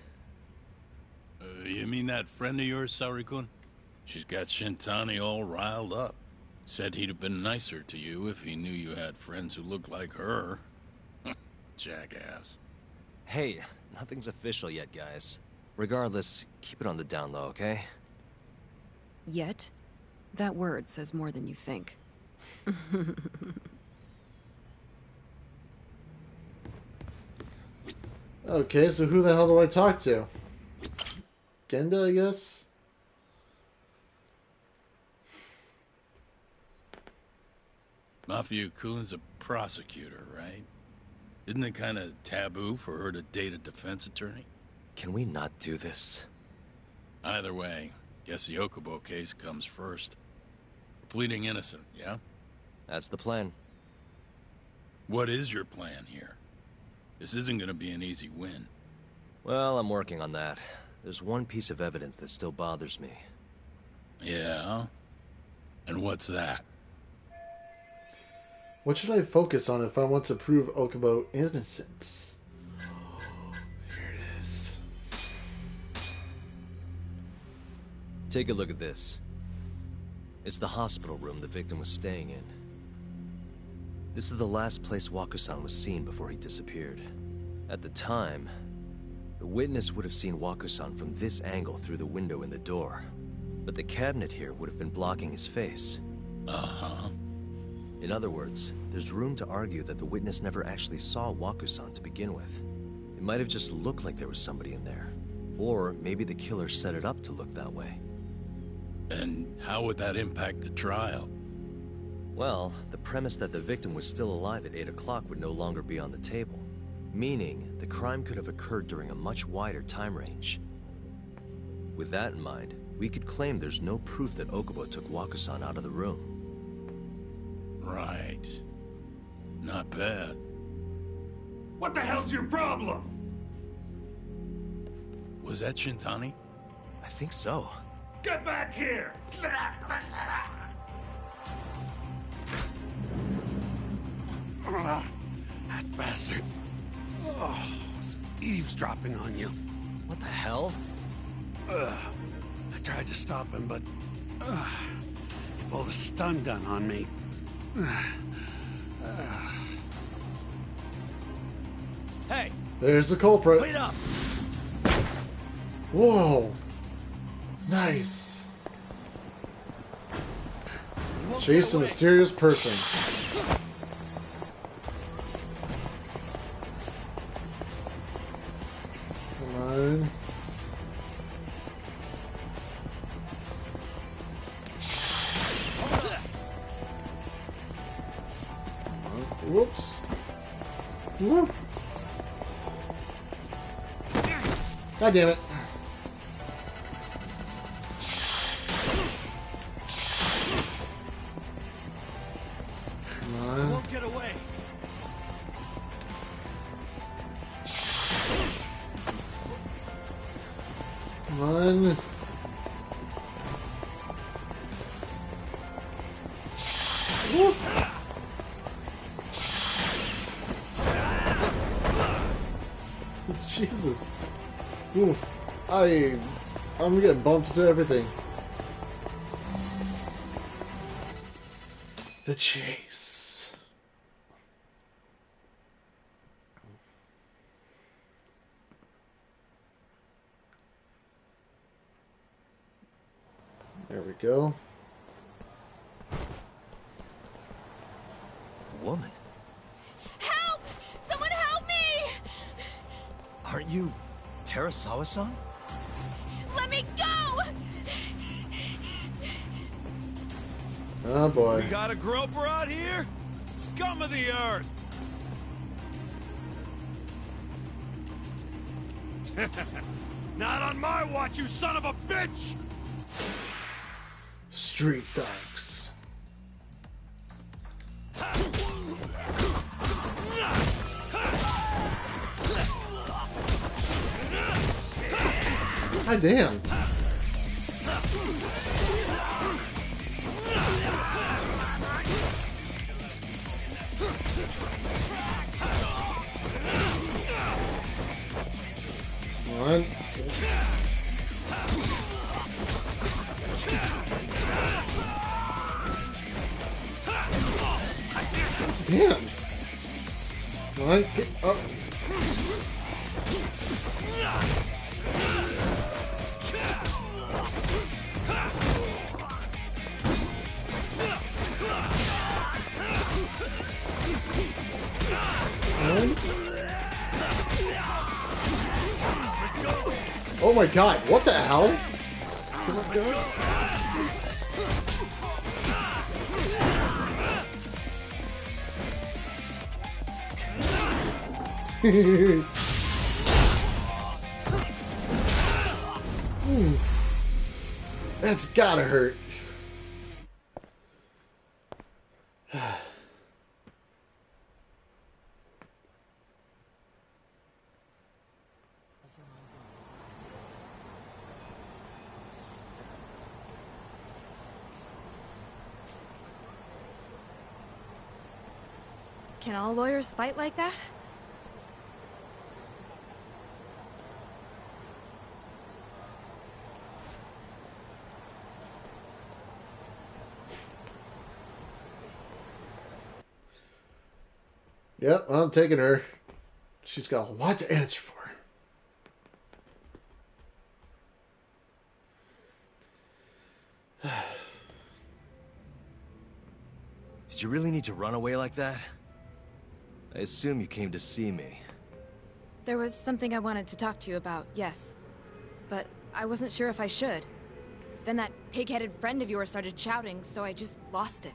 You mean that friend of yours, Saori-kun? She's got Shintani all riled up. Said he'd have been nicer to you if he knew you had friends who looked like her. Jackass. Hey, nothing's official yet, guys. Regardless, keep it on the down low, okay? Yet? That word says more than you think. Okay, so who the hell do I talk to? Genda, I guess? Mafia-kun's a prosecutor, right? Isn't it kind of taboo for her to date a defense attorney? Can we not do this? Either way, guess the Okubo case comes first. Pleading innocent, yeah? That's the plan. What is your plan here? This isn't gonna be an easy win. Well, I'm working on that. There's one piece of evidence that still bothers me. Yeah? And what's that? What should I focus on if I want to prove Okubo innocent? Here it is. Take a look at this. It's the hospital room the victim was staying in. This is the last place Waku-san was seen before he disappeared. At the time, the witness would have seen Waku-san from this angle through the window in the door. But the cabinet here would have been blocking his face. Uh-huh. In other words, there's room to argue that the witness never actually saw Waku-san to begin with. It might have just looked like there was somebody in there. Or maybe the killer set it up to look that way. And how would that impact the trial? Well, the premise that the victim was still alive at 8 o'clock would no longer be on the table. Meaning, the crime could have occurred during a much wider time range. With that in mind, we could claim there's no proof that Okubo took Waku-san out of the room. Right. Not bad. What the hell's your problem? Was that Shintani? I think so. Get back here! That bastard. Oh, was eavesdropping on you. What the hell? I tried to stop him, but he pulled a stun gun on me. Hey! There's the culprit. Wait up! Whoa. Nice. Chase a mysterious person. Come on. Whoops. Whoop. God damn it. Come on. Won't get away. Come on. Whoop. Jesus. Ooh. I'm getting bumped into everything. The chase. There we go. A woman? Help! Someone help me! Aren't you Terasawa-san? Let me go! Oh boy. We got a groper out here? Scum of the earth! Not on my watch, you son of a bitch! Street thugs. God damn. One. Damn. One. Get up. Oh my god, what the hell? That's gotta hurt. Can all lawyers fight like that? Yep, I'm taking her. She's got a lot to answer for. Did you really need to run away like that? I assume you came to see me. There was something I wanted to talk to you about, yes. But I wasn't sure if I should. Then that pig-headed friend of yours started shouting, so I just lost it.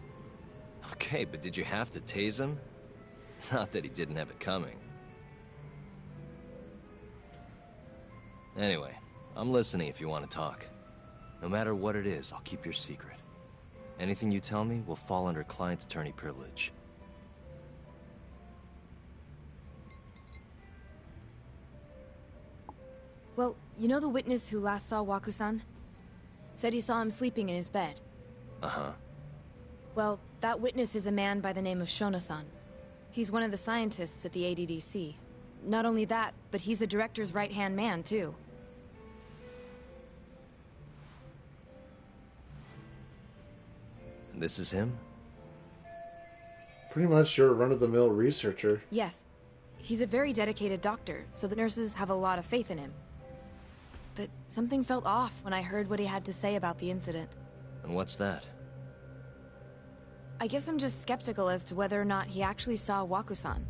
Okay, but did you have to tase him? Not that he didn't have it coming. Anyway, I'm listening if you want to talk. No matter what it is, I'll keep your secret. Anything you tell me will fall under client attorney privilege. Well, you know the witness who last saw Waku-san? Said he saw him sleeping in his bed. Uh-huh. Well, that witness is a man by the name of Shona-san. He's one of the scientists at the ADDC. Not only that, but he's the director's right-hand man, too. And this is him? Pretty much your run-of-the-mill researcher. Yes. He's a very dedicated doctor, so the nurses have a lot of faith in him. But something felt off when I heard what he had to say about the incident. And what's that? I guess I'm just skeptical as to whether or not he actually saw Waku-san.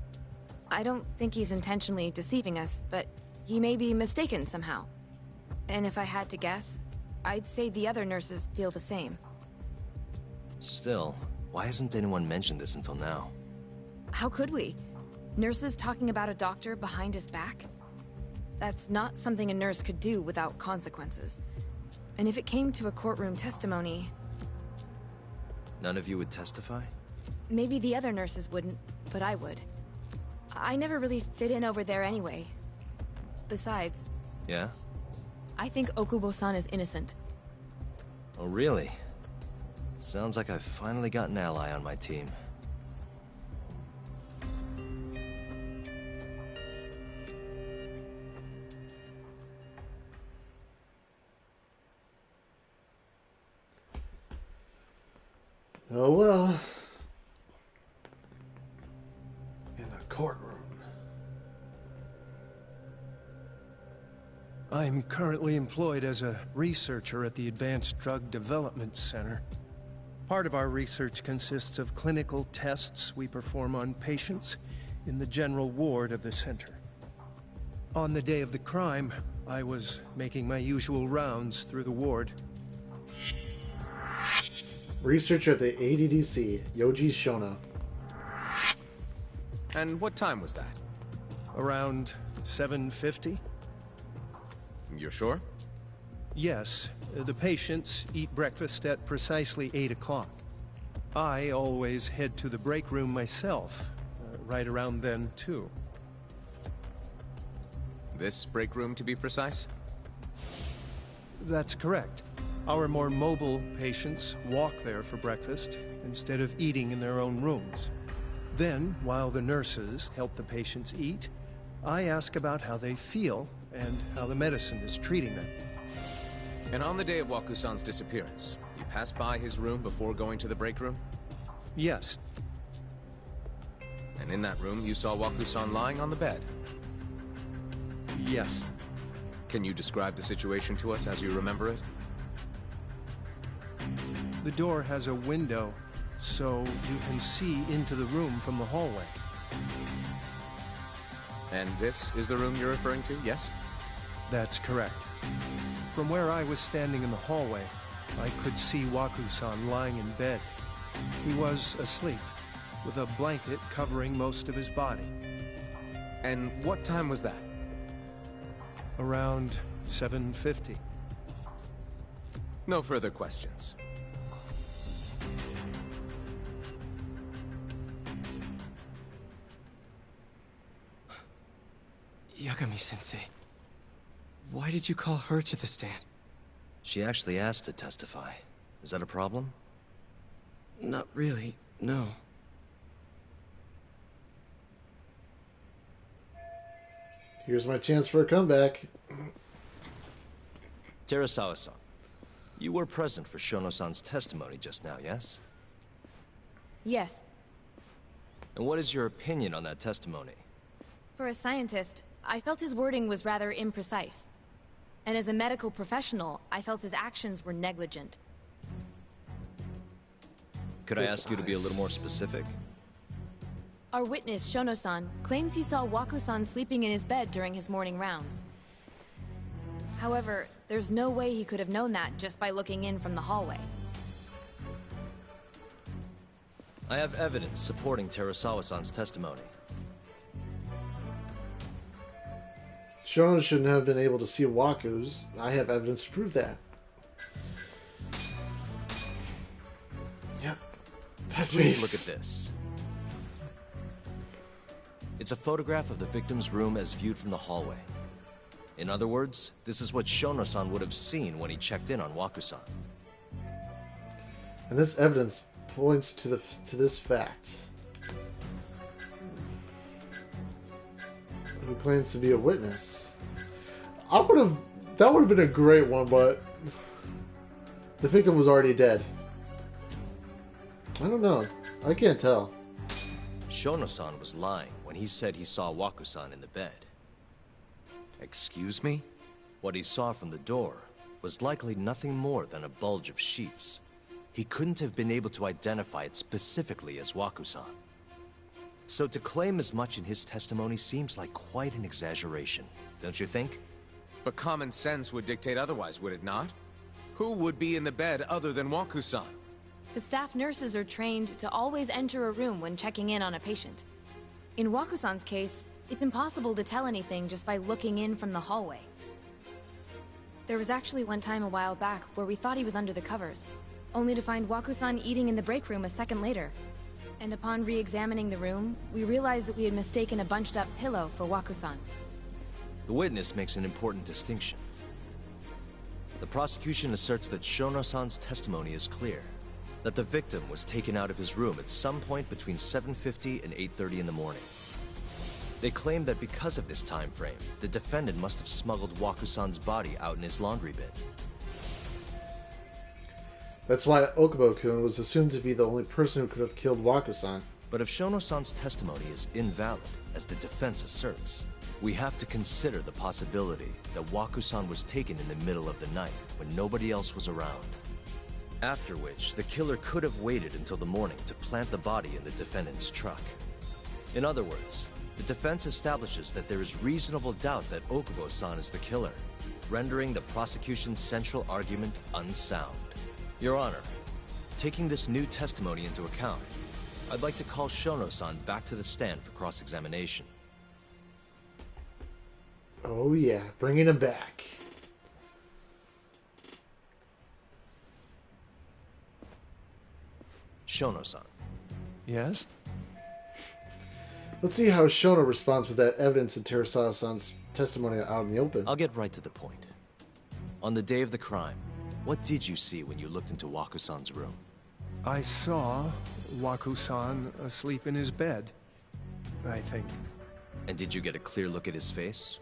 I don't think he's intentionally deceiving us, but he may be mistaken somehow. And if I had to guess, I'd say the other nurses feel the same. Still, why hasn't anyone mentioned this until now? How could we? Nurses talking about a doctor behind his back? That's not something a nurse could do without consequences. And if it came to a courtroom testimony... None of you would testify? Maybe the other nurses wouldn't, but I would. I never really fit in over there anyway. Besides... Yeah? I think Okubo-san is innocent. Oh, really? Sounds like I've finally got an ally on my team. Oh well. In the courtroom. I'm currently employed as a researcher at the Advanced Drug Development Center. Part of our research consists of clinical tests we perform on patients in the general ward of the center. On the day of the crime, I was making my usual rounds through the ward. Researcher at the ADDC, Yoji Shona. And what time was that? Around 7:50? You're sure? Yes. The patients eat breakfast at precisely 8 o'clock. I always head to the break room myself, right around then, too. This break room, to be precise? That's correct. Our more mobile patients walk there for breakfast instead of eating in their own rooms. Then, while the nurses help the patients eat, I ask about how they feel and how the medicine is treating them. And on the day of Waku-san's disappearance, you passed by his room before going to the break room? Yes. And in that room, you saw Waku-san lying on the bed? Yes. Can you describe the situation to us as you remember it? The door has a window, so you can see into the room from the hallway. And this is the room you're referring to, yes? That's correct. From where I was standing in the hallway, I could see Waku-san lying in bed. He was asleep, with a blanket covering most of his body. And what time was that? Around 7:50. No further questions. Yagami-sensei, why did you call her to the stand? She actually asked to testify. Is that a problem? Not really, no. Here's my chance for a comeback. Terasawa-san, you were present for Shono-san's testimony just now, yes? Yes. And what is your opinion on that testimony? For a scientist, I felt his wording was rather imprecise. And as a medical professional, I felt his actions were negligent. Could I ask you to be a little more specific? Our witness, Shono-san, claims he saw Waku-san sleeping in his bed during his morning rounds. However, there's no way he could have known that just by looking in from the hallway. I have evidence supporting Terasawa-san's testimony. Shono shouldn't have been able to see Waku's. I have evidence to prove that. Yep. Please look at this. It's a photograph of the victim's room as viewed from the hallway. In other words, this is what Shono-san would have seen when he checked in on Waku-san. And this evidence points to this fact. Who claims to be a witness? That would have been a great one, but the victim was already dead. I don't know. I can't tell. Shono-san was lying when he said he saw Waku-san in the bed. Excuse me? What he saw from the door was likely nothing more than a bulge of sheets. He couldn't have been able to identify it specifically as Waku-san. So to claim as much in his testimony seems like quite an exaggeration, don't you think? But common sense would dictate otherwise, would it not? Who would be in the bed other than Waku-san? The staff nurses are trained to always enter a room when checking in on a patient. In Waku-san's case, it's impossible to tell anything just by looking in from the hallway. There was actually one time a while back where we thought he was under the covers, only to find Waku-san eating in the break room a second later. And upon re-examining the room, we realized that we had mistaken a bunched-up pillow for Waku-san. The witness makes an important distinction. The prosecution asserts that Shono-san's testimony is clear, that the victim was taken out of his room at some point between 7:50 and 8:30 in the morning. They claim that because of this time frame, the defendant must have smuggled Waku-san's body out in his laundry bin. That's why Okubo-kun was assumed to be the only person who could have killed Waku-san. But if Shono-san's testimony is invalid, as the defense asserts, we have to consider the possibility that Waku-san was taken in the middle of the night when nobody else was around. After which, the killer could have waited until the morning to plant the body in the defendant's truck. In other words, the defense establishes that there is reasonable doubt that Okubo-san is the killer, rendering the prosecution's central argument unsound. Your Honor, taking this new testimony into account, I'd like to call Shono-san back to the stand for cross-examination. Oh yeah, bringing him back. Shono-san. Yes? Let's see how Shono responds with that evidence in Terasawa-san's testimony out in the open. I'll get right to the point. On the day of the crime, what did you see when you looked into Waku-san's room? I saw Waku-san asleep in his bed, I think. And did you get a clear look at his face?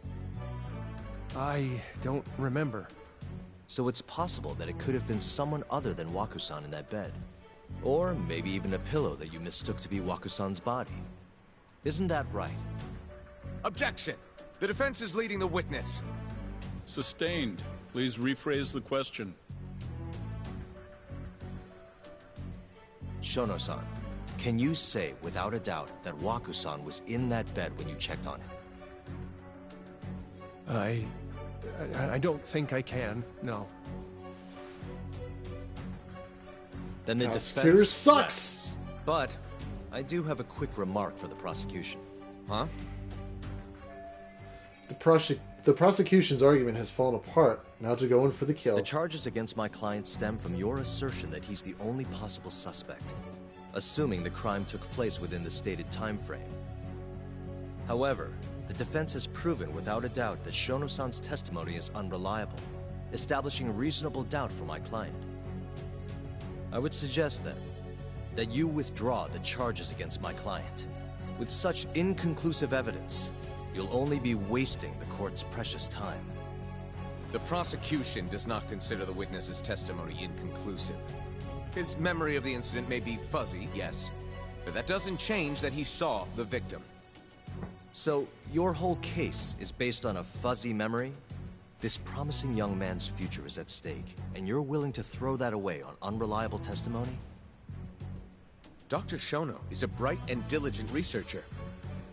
I don't remember. So it's possible that it could have been someone other than Waku-san in that bed. Or maybe even a pillow that you mistook to be Waku-san's body. Isn't that right? Objection! The defense is leading the witness. Sustained. Please rephrase the question. Shono-san, can you say without a doubt that Waku-san was in that bed when you checked on him? I don't think I can, no. Then the Prosecutor defense sucks. rests. But I do have a quick remark for the prosecution. Huh? The prosecution's argument has fallen apart. Now to go in for the kill. The charges against my client stem from your assertion that he's the only possible suspect, assuming the crime took place within the stated time frame. However, the defense has proven without a doubt that Shono-san's testimony is unreliable, establishing reasonable doubt for my client. I would suggest then that you withdraw the charges against my client. With such inconclusive evidence, you'll only be wasting the court's precious time. The prosecution does not consider the witness's testimony inconclusive. His memory of the incident may be fuzzy, yes, but that doesn't change that he saw the victim. So, your whole case is based on a fuzzy memory? This promising young man's future is at stake, and you're willing to throw that away on unreliable testimony? Dr. Shono is a bright and diligent researcher.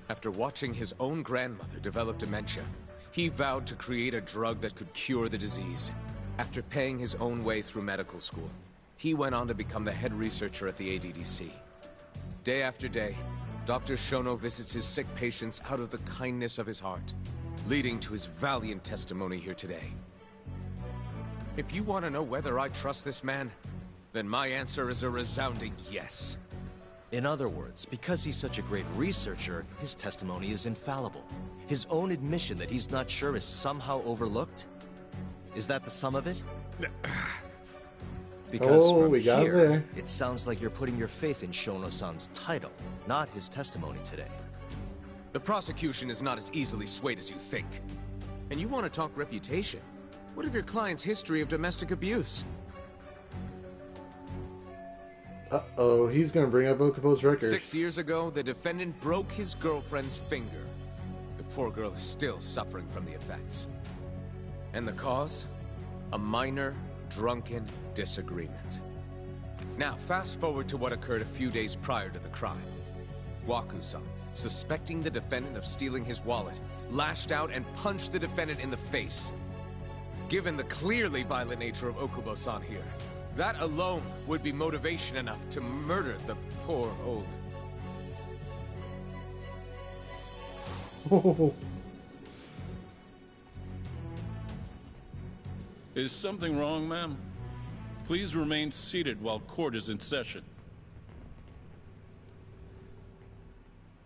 After watching his own grandmother develop dementia, he vowed to create a drug that could cure the disease. After paying his own way through medical school, he went on to become the head researcher at the ADDC. Day after day, Dr. Shono visits his sick patients out of the kindness of his heart, leading to his valiant testimony here today. If you want to know whether I trust this man, then my answer is a resounding yes. In other words, because he's such a great researcher, his testimony is infallible. His own admission that he's not sure is somehow overlooked? Is that the sum of it? Because from we got here, there. it sounds like you're putting your faith in Shono-san's title, not his testimony today. The prosecution is not as easily swayed as you think. And you want to talk reputation? What of your client's history of domestic abuse? Uh-oh, he's gonna bring up Okubo's record. 6 years ago, the defendant broke his girlfriend's finger. The poor girl is still suffering from the effects. And the cause? A minor, drunken disagreement. Now, fast forward to what occurred a few days prior to the crime. Waku-san, suspecting the defendant of stealing his wallet, lashed out and punched the defendant in the face. Given the clearly violent nature of Okubo-san here, that alone would be motivation enough to murder the poor old... Is something wrong, ma'am? Please remain seated while court is in session.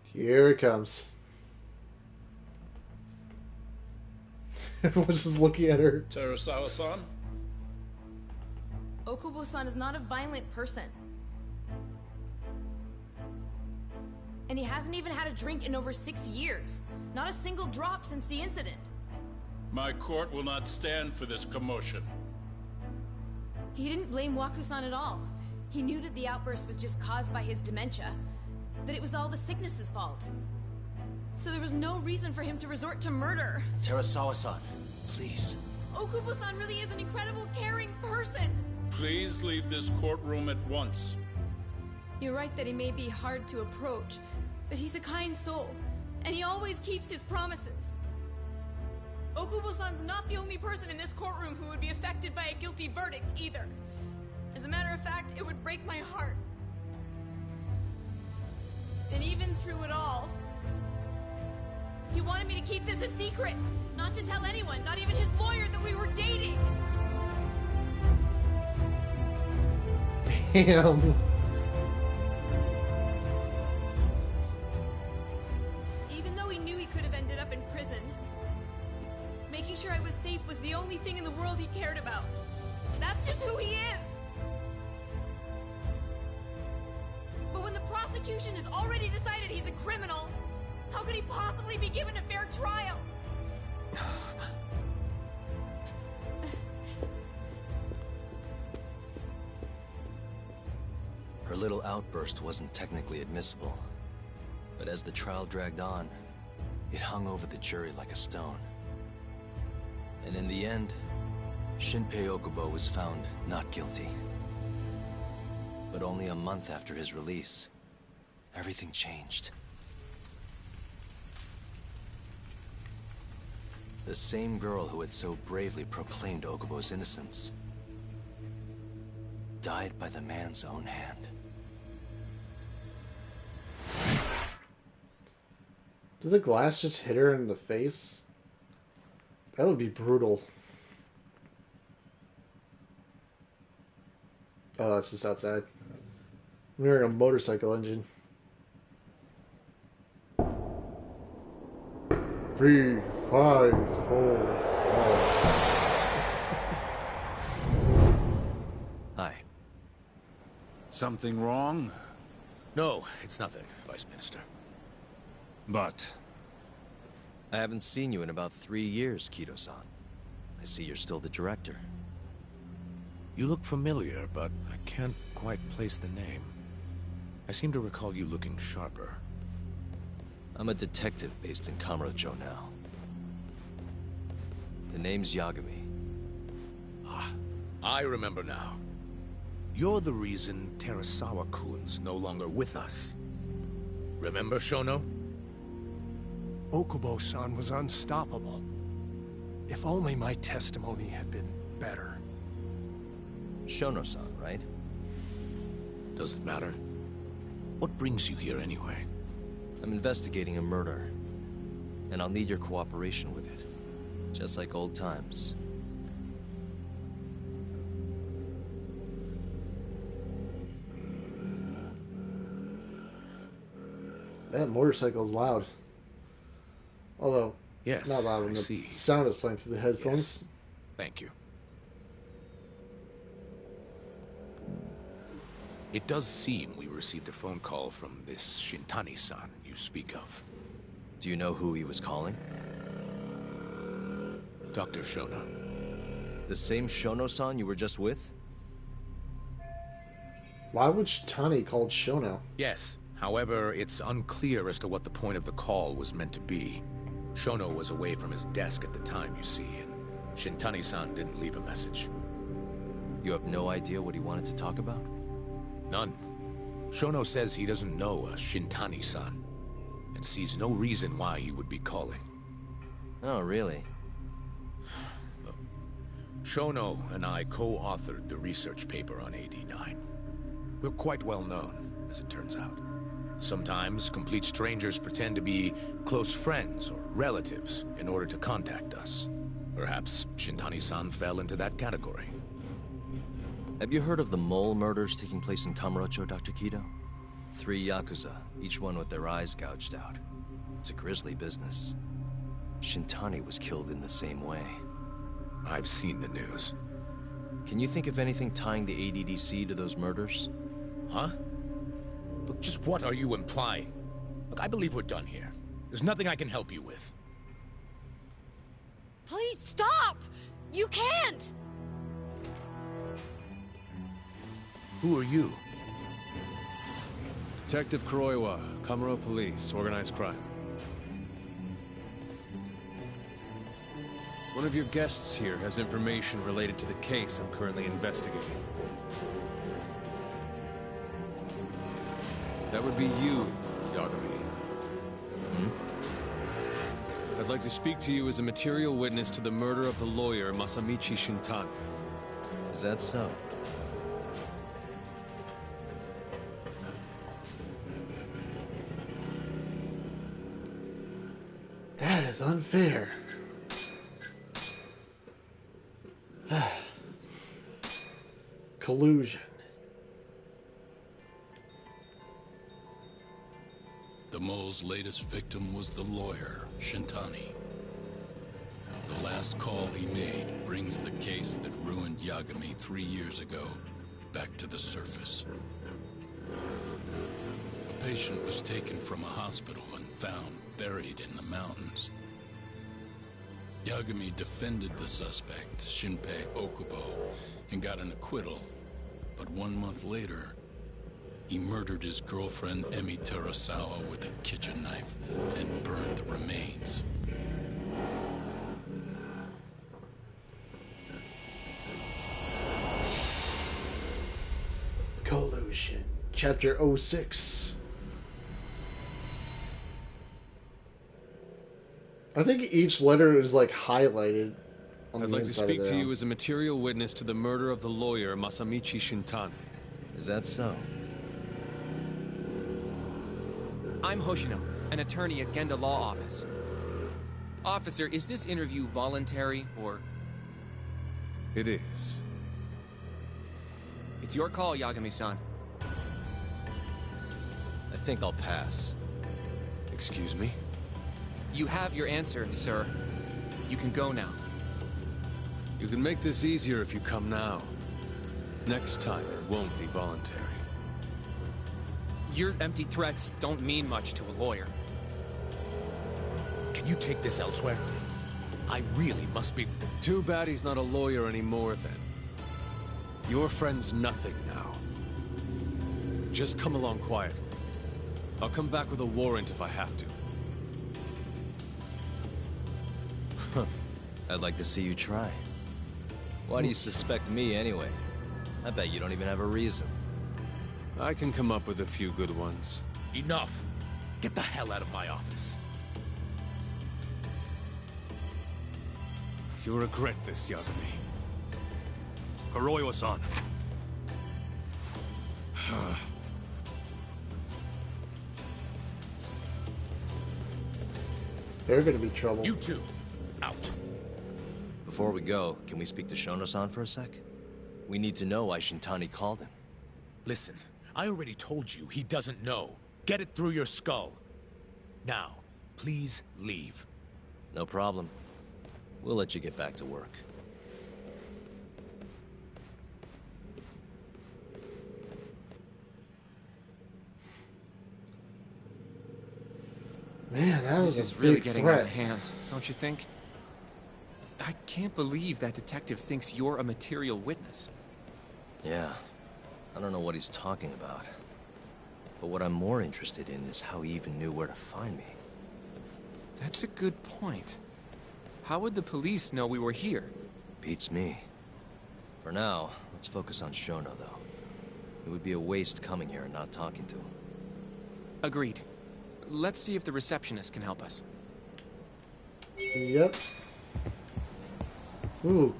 Here it comes. Everyone's just looking at her. Terasawa-san? Okubo-san is not a violent person. And he hasn't even had a drink in over 6 years. Not a single drop since the incident. My court will not stand for this commotion. He didn't blame Waku-san at all. He knew that the outburst was just caused by his dementia. That it was all the sickness's fault. So there was no reason for him to resort to murder. Terasawa-san, please. Okubo-san really is an incredible, caring person. Please leave this courtroom at once. You're right that he may be hard to approach, but he's a kind soul, and he always keeps his promises. Okubo-san's not the only person in this courtroom who would be affected by a guilty verdict, either. As a matter of fact, it would break my heart. And even through it all, he wanted me to keep this a secret, not to tell anyone, not even his lawyer, that we were dating. Damn. Even though he knew he could have ended up in prison, making sure I was safe was the only thing in the world he cared about. That's just who he is! But when the prosecution has already decided he's a criminal, how could he possibly be given a fair trial? Her little outburst wasn't technically admissible, but as the trial dragged on, it hung over the jury like a stone. And in the end, Shinpei Okubo was found not guilty. But only a month after his release, everything changed. The same girl who had so bravely proclaimed Okubo's innocence died by the man's own hand. Did the glass just hit her in the face? That would be brutal. Oh, that's just outside. I'm hearing a motorcycle engine. 3, 5, 4, 5. Hi. Something wrong? No, it's nothing, Vice Minister. But I haven't seen you in about 3 years, Kido-san. I see you're still the director. You look familiar, but I can't quite place the name. I seem to recall you looking sharper. I'm a detective based in Kamurocho now. The name's Yagami. Ah, I remember now. You're the reason Terasawa-kun's no longer with us. Remember, Shono? Okubo-san was unstoppable. If only my testimony had been better. Shono-san, right? Does it matter? What brings you here anyway? I'm investigating a murder, and I'll need your cooperation with it. Just like old times. That motorcycle's loud. Although, yes, not loud when the sound is playing through the headphones. Yes. Thank you. It does seem we received a phone call from this Shintani-san you speak of. Do you know who he was calling? Dr. Shono. The same Shono-san you were just with? Why would Shintani called Shono? Yes. However, it's unclear as to what the point of the call was meant to be. Shono was away from his desk at the time, you see, and Shintani-san didn't leave a message. You have no idea what he wanted to talk about? None. Shono says he doesn't know a Shintani-san, and sees no reason why he would be calling. Oh, really? Shono and I co-authored the research paper on AD9. We're quite well known, as it turns out. Sometimes, complete strangers pretend to be close friends or relatives in order to contact us. Perhaps Shintani-san fell into that category. Have you heard of the mole murders taking place in Kamurocho, Dr. Kido? 3 Yakuza, each one with their eyes gouged out. It's a grisly business. Shintani was killed in the same way. I've seen the news. Can you think of anything tying the ADDC to those murders? Huh? Look, just what are you implying? Look, I believe we're done here. There's nothing I can help you with. Please stop! You can't! Who are you? Detective Kuroiwa, Kamuro Police, Organized Crime. One of your guests here has information related to the case I'm currently investigating. That would be you, Yagami. I'd like to speak to you as a material witness to the murder of the lawyer Masamichi Shintani. Is that so? That is unfair. Collusion. The mole's latest victim was the lawyer, Shintani. The last last call he made brings the case that ruined Yagami 3 years ago back to the surface. A patient was taken from a hospital and found buried in the mountains. Yagami defended the suspect, Shinpei Okubo, and got an acquittal. But 1 month later, he murdered his girlfriend Emi Terasawa with a kitchen knife and burned the remains. Delusion, Chapter 06. I think each letter is like highlighted on I'd the like to inside speak of to there. you as a material witness to the murder of the lawyer Masamichi Shintane. Is that so? I'm Hoshino, an attorney at Genda Law Office. Officer, is this interview voluntary, or...? It is. It's your call, Yagami-san. I think I'll pass. Excuse me? You have your answer, sir. You can go now. You can make this easier if you come now. Next time, it won't be voluntary. Your empty threats don't mean much to a lawyer. Can you take this elsewhere? I really must be... Too bad he's not a lawyer anymore, then. Your friend's nothing now. Just come along quietly. I'll come back with a warrant if I have to. I'd like to see you try. Why do you suspect me anyway? I bet you don't even have a reason. I can come up with a few good ones. Enough! Get the hell out of my office. You'll regret this, Yagami. Kuroiwa-san. They're gonna be trouble. You two, out. Before we go, can we speak to Shono-san for a sec? We need to know why Shintani called him. Listen, I already told you he doesn't know. Get it through your skull. Now, please leave. No problem. We'll let you get back to work. Man, that was This a is really big getting threat. out of hand, don't you think? I can't believe that detective thinks you're a material witness. Yeah. I don't know what he's talking about. But what I'm more interested in is how he even knew where to find me. That's a good point. How would the police know we were here? Beats me. For now, let's focus on Shono, though. It would be a waste coming here and not talking to him. Agreed. Let's see if the receptionist can help us. Yep. Ooh.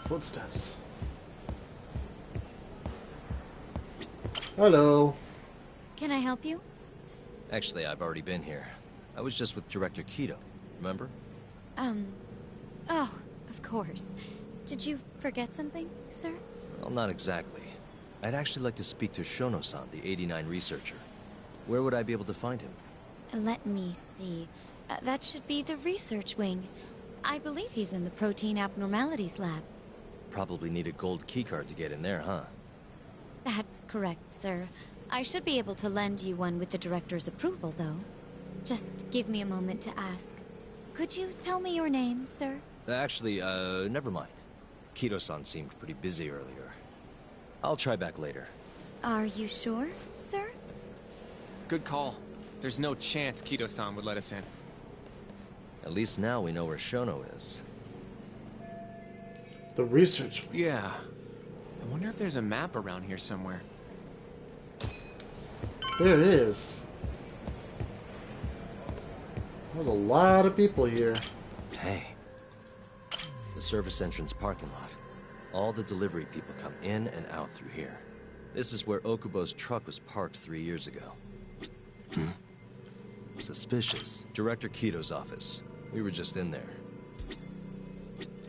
Footsteps. Hello. Can I help you? Actually, I've already been here. I was just with Director Kido, remember? Oh, of course. Did you forget something, sir? Well, not exactly. I'd actually like to speak to Shono-san, the 89 researcher. Where would I be able to find him? Let me see. That should be the research wing. I believe he's in the protein abnormalities lab. Probably need a gold keycard to get in there, huh? That's correct, sir. I should be able to lend you one with the director's approval, though. Just give me a moment to ask. Could you tell me your name, sir? Actually, never mind. Kido-san seemed pretty busy earlier. I'll try back later. Are you sure, sir? Good call. There's no chance Kido-san would let us in. At least now we know where Shono is. The research. Yeah. I wonder if there's a map around here somewhere. There it is. There's a lot of people here. Hey. The service entrance parking lot. All the delivery people come in and out through here. This is where Okubo's truck was parked 3 years ago. Suspicious. Director Kido's office. We were just in there.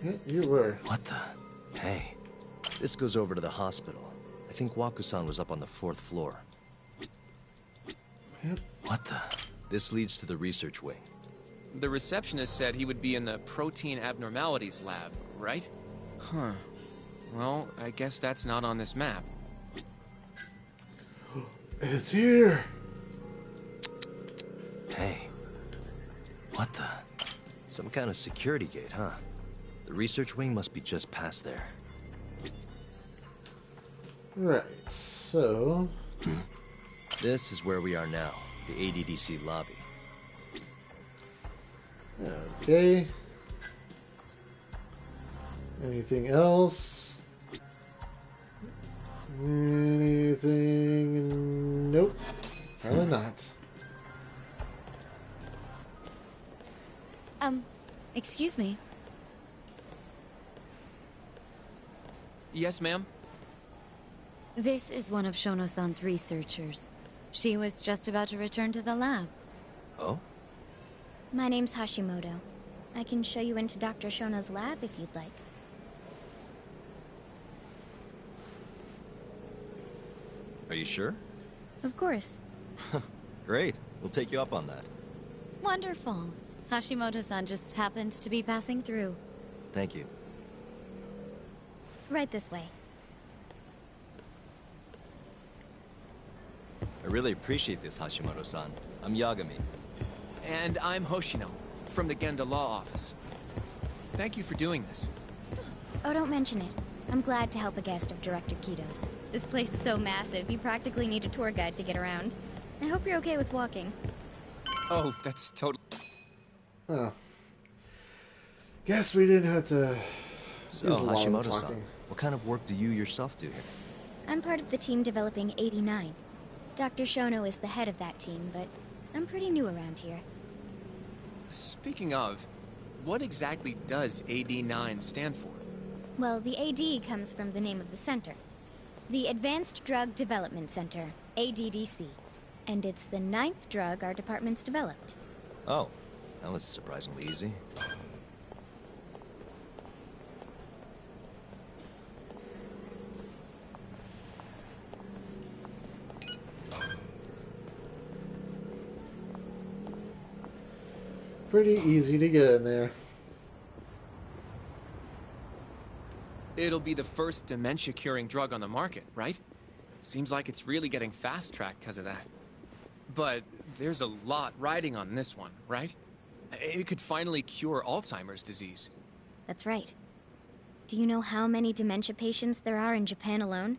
Yeah, you were. What the? Hey. This goes over to the hospital. I think Waku-san was up on the 4th floor. Yep. What the? This leads to the research wing. The receptionist said he would be in the protein abnormalities lab, right? Huh. Well, I guess that's not on this map. It's here. Hey. What the? Some kind of security gate, huh? The research wing must be just past there. Right, so... This is where we are now, the ADDC lobby. Okay. Anything else? Anything? Nope. Probably not. Excuse me. Yes, ma'am? This is one of Shono-san's researchers. She was just about to return to the lab. Oh? My name's Hashimoto. I can show you into Dr. Shono's lab if you'd like. Are you sure? Of course. Great. We'll take you up on that. Wonderful. Hashimoto-san just happened to be passing through. Thank you. Right this way. I really appreciate this, Hashimoto-san. I'm Yagami. And I'm Hoshino, from the Genda Law Office. Thank you for doing this. Oh, don't mention it. I'm glad to help a guest of Director Kito's. This place is so massive, you practically need a tour guide to get around. I hope you're okay with walking. Oh, that's totally... Oh. Guess we didn't have to... So, Hashimoto-san, what kind of work do you yourself do here? I'm part of the team developing 89. Dr. Shono is the head of that team, but I'm pretty new around here. Speaking of, what exactly does AD9 stand for? Well, the AD comes from the name of the center. The Advanced Drug Development Center, ADDC. And it's the 9th drug our department's developed. Oh, that was surprisingly easy. Pretty easy to get in there. It'll be the first dementia-curing drug on the market, right? Seems like it's really getting fast-tracked because of that. But there's a lot riding on this one, right? It could finally cure Alzheimer's disease. That's right. Do you know how many dementia patients there are in Japan alone?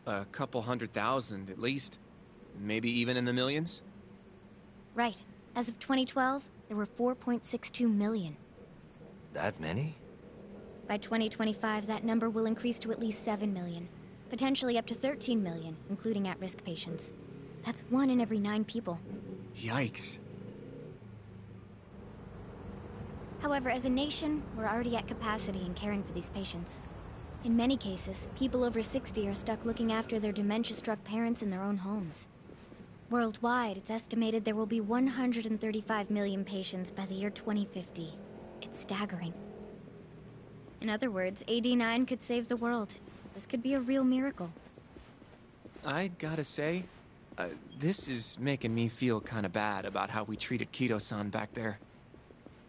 A couple 100,000 at least. Maybe even in the millions? Right. As of 2012, there were 4.62 million. That many? By 2025, that number will increase to at least 7 million. Potentially up to 13 million, including at-risk patients. That's 1 in every 9 people. Yikes. However, as a nation, we're already at capacity in caring for these patients. In many cases, people over 60 are stuck looking after their dementia-struck parents in their own homes. Worldwide, it's estimated there will be 135 million patients by the year 2050. It's staggering. In other words, AD9 could save the world. This could be a real miracle. I gotta say, this is making me feel kinda bad about how we treated Kito-san back there.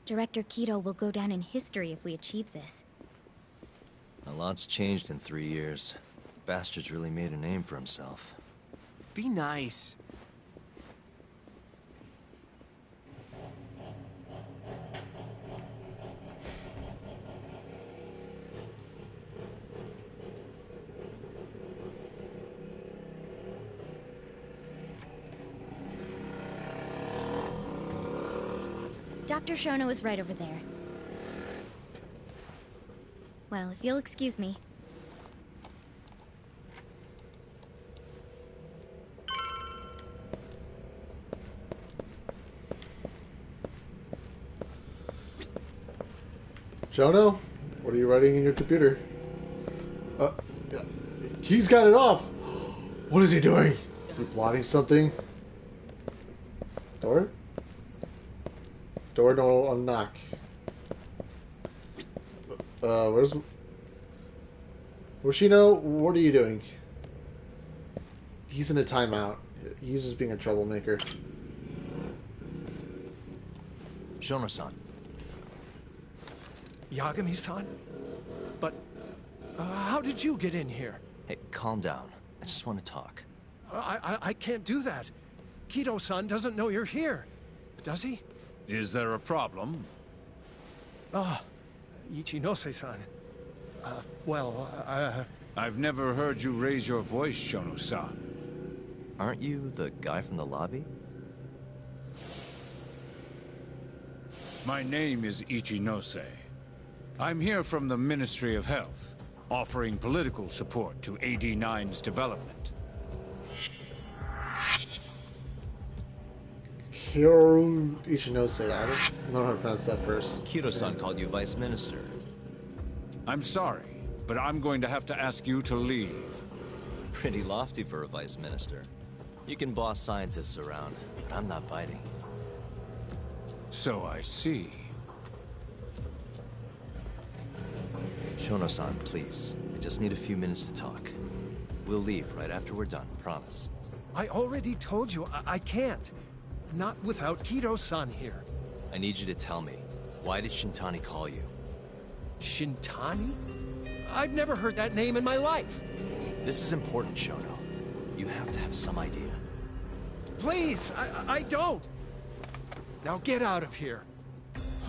Director Kito will go down in history if we achieve this. A lot's changed in 3 years. The bastard's really made a name for himself. Be nice. Dr. Shono is right over there. Well, if you'll excuse me. Shono, what are you writing in your computer? He's got it off! What is he doing? Is he plotting something? Door? Door don't unlock. Where's... Hoshino, what are you doing? He's in a timeout. He's just being a troublemaker. Shono-san. Yagami-san? But how did you get in here? Hey, calm down. I just want to talk. I can't do that. Kido-san doesn't know you're here. Does he? Is there a problem? Ichinose-san. I've never heard you raise your voice, Shono-san. Aren't you the guy from the lobby? My name is Ichinose. I'm here from the Ministry of Health, offering political support to AD9's development. Kyoru Ichinose. I don't know how to pronounce that first. Kido-san called you Vice Minister. I'm sorry, but I'm going to have to ask you to leave. Pretty lofty for a Vice Minister. You can boss scientists around, but I'm not biting. So I see. Shono-san, please. I just need a few minutes to talk. We'll leave right after we're done, promise. I already told you I can't. Not without Kido-san here. I need you to tell me, why did Shintani call you? Shintani? I've never heard that name in my life. This is important, Shono. You have to have some idea. Please, I don't. Now get out of here.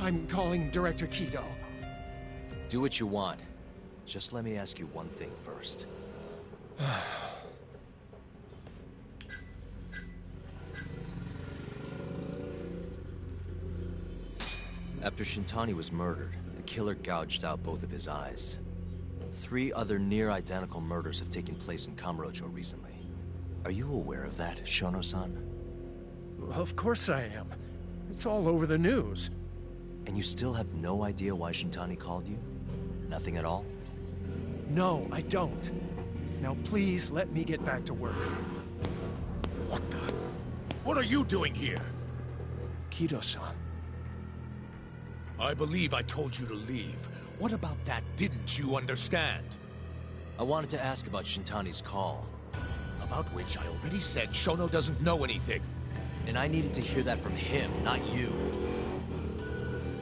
I'm calling Director Kido. Do what you want. Just let me ask you one thing first. After Shintani was murdered, the killer gouged out both of his eyes. 3 other near-identical murders have taken place in Kamurocho recently. Are you aware of that, Shono-san? Of course I am. It's all over the news. And you still have no idea why Shintani called you? Nothing at all? No, I don't. Now please let me get back to work. What the? What are you doing here? Kido-san. I believe I told you to leave. What about that didn't you understand? I wanted to ask about Shintani's call. About which I already said Shono doesn't know anything. And I needed to hear that from him, not you.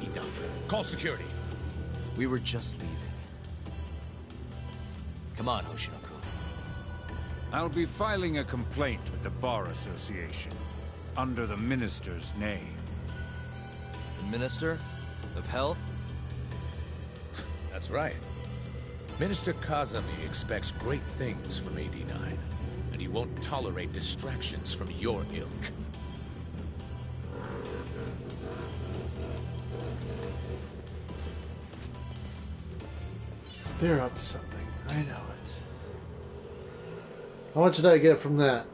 Enough. Call security. We were just leaving. Come on, Hoshino-kun. I'll be filing a complaint with the Bar Association, under the Minister's name. The Minister of Health? That's right. Minister Kazami expects great things from AD9, and he won't tolerate distractions from your ilk. They're up to something. I know it. How much did I get from that?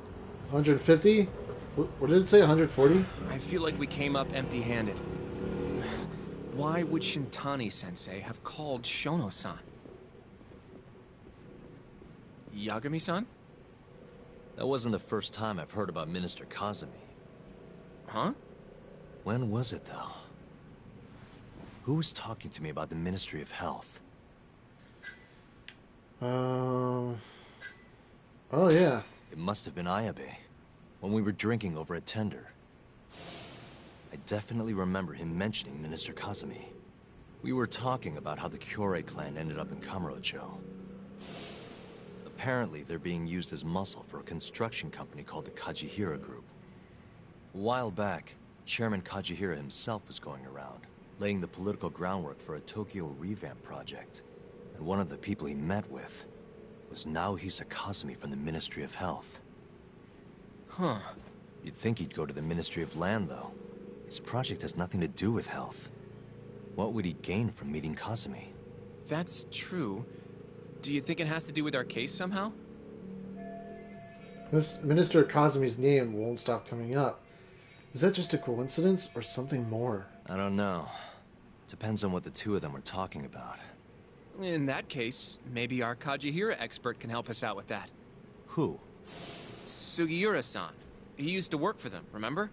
150? What did it say? 140? I feel like we came up empty-handed. Why would Shintani-sensei have called Shono-san? Yagami-san? That wasn't the first time I've heard about Minister Kazami. Huh? When was it, though? Who was talking to me about the Ministry of Health? Oh yeah. It must have been Ayabe, when we were drinking over at Tender. I definitely remember him mentioning Minister Kazami. We were talking about how the Kyorei clan ended up in Kamurocho. Apparently, they're being used as muscle for a construction company called the Kajihira Group. A while back, Chairman Kajihira himself was going around, laying the political groundwork for a Tokyo revamp project. And one of the people he met with was Naohisa Kazami from the Ministry of Health. Huh. You'd think he'd go to the Ministry of Land, though. His project has nothing to do with health. What would he gain from meeting Kazami? That's true. Do you think it has to do with our case somehow? This Minister Kazami's name won't stop coming up. Is that just a coincidence or something more? I don't know. Depends on what the two of them were talking about. In that case, maybe our Kajihira expert can help us out with that. Who? Sugiura-san. He used to work for them, remember?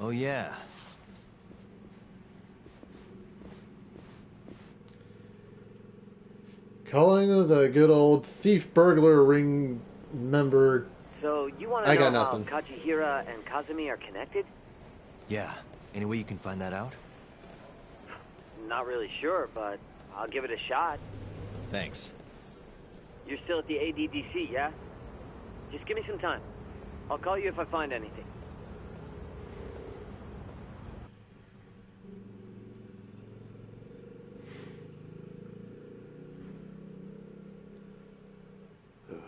Oh, yeah. Calling the good old thief burglar ring member. So you want to know how Kajihira and Kazami are connected? Yeah. Any way you can find that out? Not really sure, but I'll give it a shot. Thanks. You're still at the ADDC, yeah? Just give me some time. I'll call you if I find anything.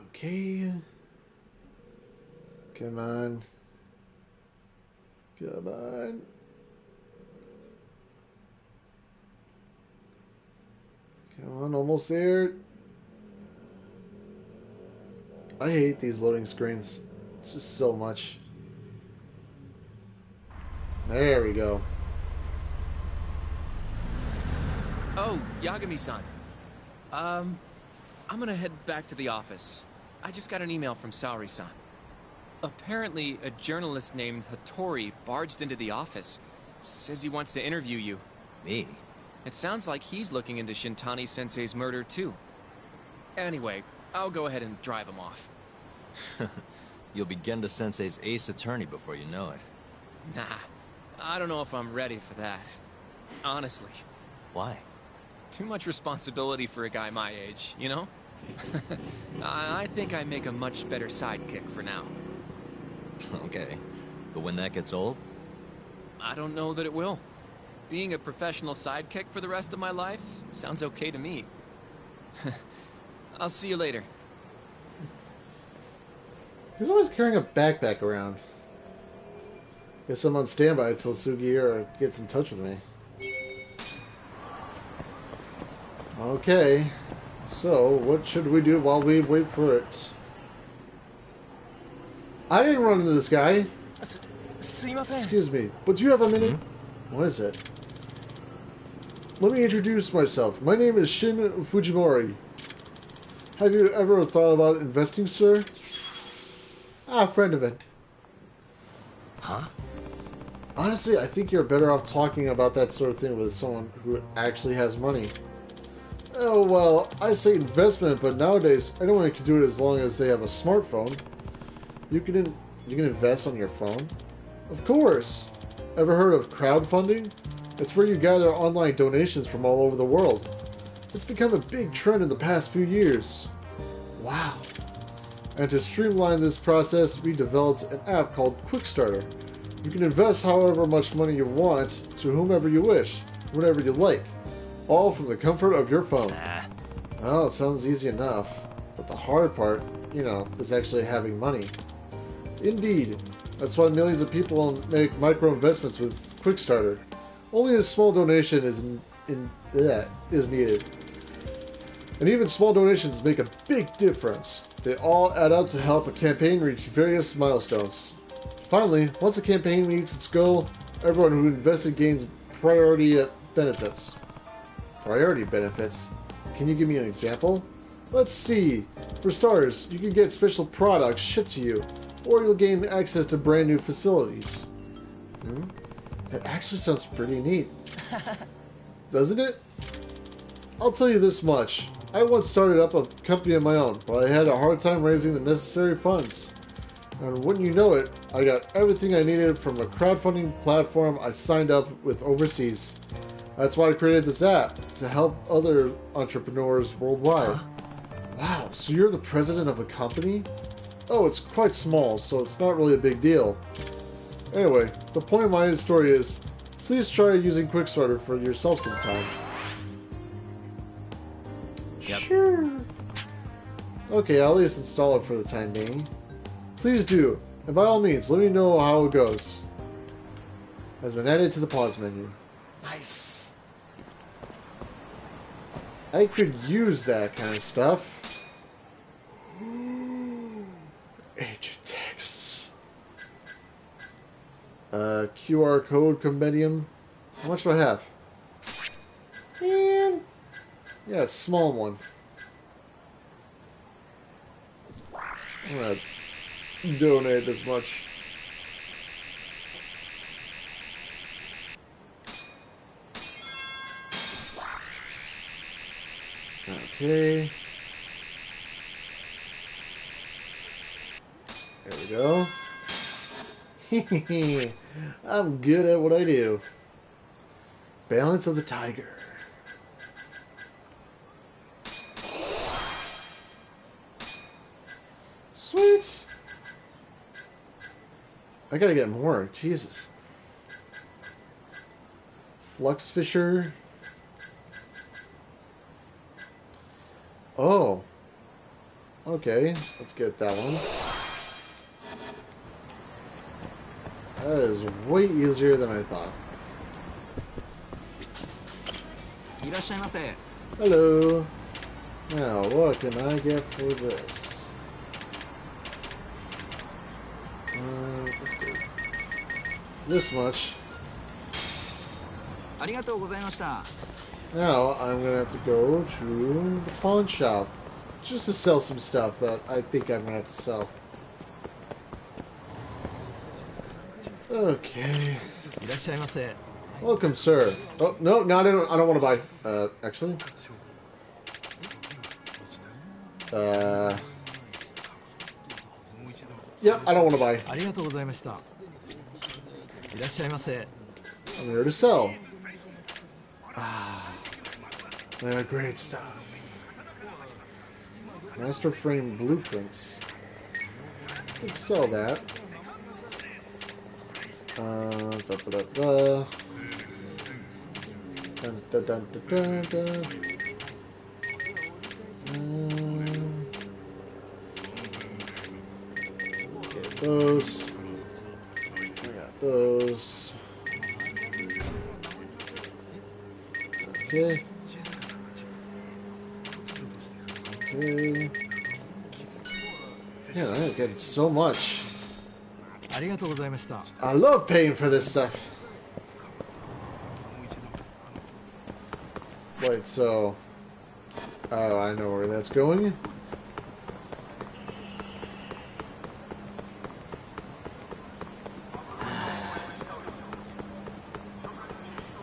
Okay. Come on. Come on. Come on, almost there. I hate these loading screens. It's just so much. There we go. Oh, Yagami-san. I'm gonna head back to the office. I just got an email from Saori-san. Apparently, a journalist named Hattori barged into the office. Says he wants to interview you. Me? It sounds like he's looking into Shintani-sensei's murder, too. Anyway, I'll go ahead and drive him off. You'll be Genda-sensei's ace attorney before you know it. Nah, I don't know if I'm ready for that. Honestly. Why? Too much responsibility for a guy my age, you know? I think I make a much better sidekick for now. Okay. But when that gets old? I don't know that it will. Being a professional sidekick for the rest of my life sounds okay to me. I'll see you later. He's always carrying a backpack around. Guess I'm on standby until Sugiura gets in touch with me. Okay. So, what should we do while we wait for it? I didn't run into this guy. Excuse me, but do you have a minute? What is it? Let me introduce myself. My name is Shin Fujimori. Have you ever thought about investing, sir? Ah, friend of it. Huh? Honestly, I think you're better off talking about that sort of thing with someone who actually has money. Oh, well, I say investment, but nowadays anyone can do it as long as they have a smartphone. You can invest on your phone? Of course! Ever heard of crowdfunding? It's where you gather online donations from all over the world. It's become a big trend in the past few years. Wow. And to streamline this process, we developed an app called Quickstarter. You can invest however much money you want to whomever you wish, whenever you like. All from the comfort of your phone. Well, it sounds easy enough. But the hard part, you know, is actually having money. Indeed. That's why millions of people make micro investments with Quickstarter. Only a small donation is needed. And even small donations make a big difference. They all add up to help a campaign reach various milestones. Finally, once a campaign meets its goal, everyone who invested gains priority benefits. Priority benefits? Can you give me an example? Let's see. For starters, you can get special products shipped to you, or you'll gain access to brand new facilities. That actually sounds pretty neat. Doesn't it? I'll tell you this much. I once started up a company of my own, but I had a hard time raising the necessary funds. And wouldn't you know it, I got everything I needed from a crowdfunding platform I signed up with overseas. That's why I created this app, to help other entrepreneurs worldwide. Wow, so you're the president of a company? Oh, it's quite small, so it's not really a big deal. Anyway, the point of my story is, please try using Quickstarter for yourself sometime. Yep. Sure. Okay, I'll at least install it for the time being. Please do, and by all means, let me know how it goes. Has been added to the pause menu. Nice. I could use that kind of stuff. Ancient texts. QR code compendium. How much do I have? Man. Yeah, a small one. I'm gonna donate this much. Okay. There we go. I'm good at what I do. Balance of the tiger. Sweet. I gotta get more. Jesus. Flux Fisher. Oh. Okay, let's get that one. That is way easier than I thought. Hello. Now, what can I get for this? Let's do this much. Now, I'm gonna have to go to the pawn shop just to sell some stuff that I think I'm gonna have to sell. Okay. Welcome, sir. Oh, no, I don't want to buy. Actually. Yeah, I don't want to buy. I'm here to sell. They're great stuff. Master frame blueprints. Let's sell that. Dun, dun, dun, dun, dun, dun. Get those. I got those. Okay. Okay. Yeah, I get so much. I love paying for this stuff. Wait, so... Oh, I know where that's going.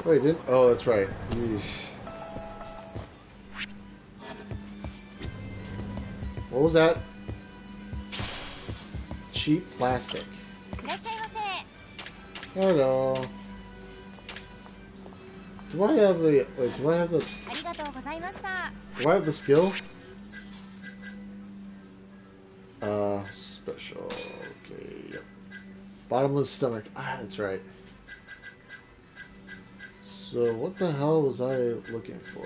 Wait, didn't... Oh, that's right. Yeesh. What was that? Cheap plastic. Hello. Do I have the... Wait, do I have the... Do I have the skill? Special... Okay, yep. Bottomless stomach. Ah, that's right. So, what the hell was I looking for?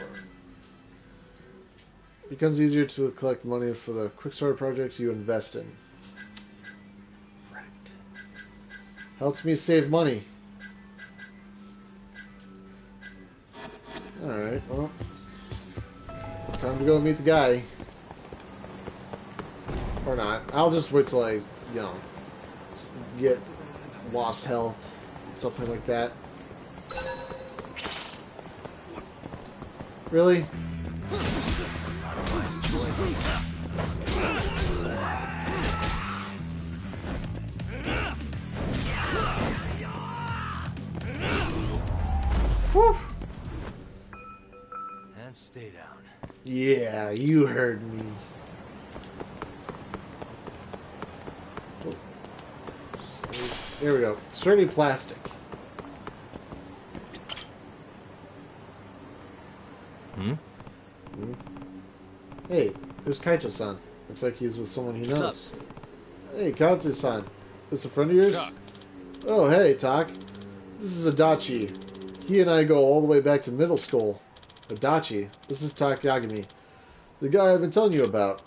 It becomes easier to collect money for the quick start projects you invest in. Helps me save money. Alright, well. Time to go meet the guy. Or not. I'll just wait till I, you know, get lost health. Something like that. Really? Whew. And stay down. Yeah, you heard me. There we go. Sturdy plastic. Hey, there's Kaito-san. Looks like he's with someone he knows. Hey, Kaito-san. This a friend of yours? Tak. Oh, hey, Tak. This is Adachi. He and I go all the way back to middle school. Adachi, this is Tak Yagami. The guy I've been telling you about.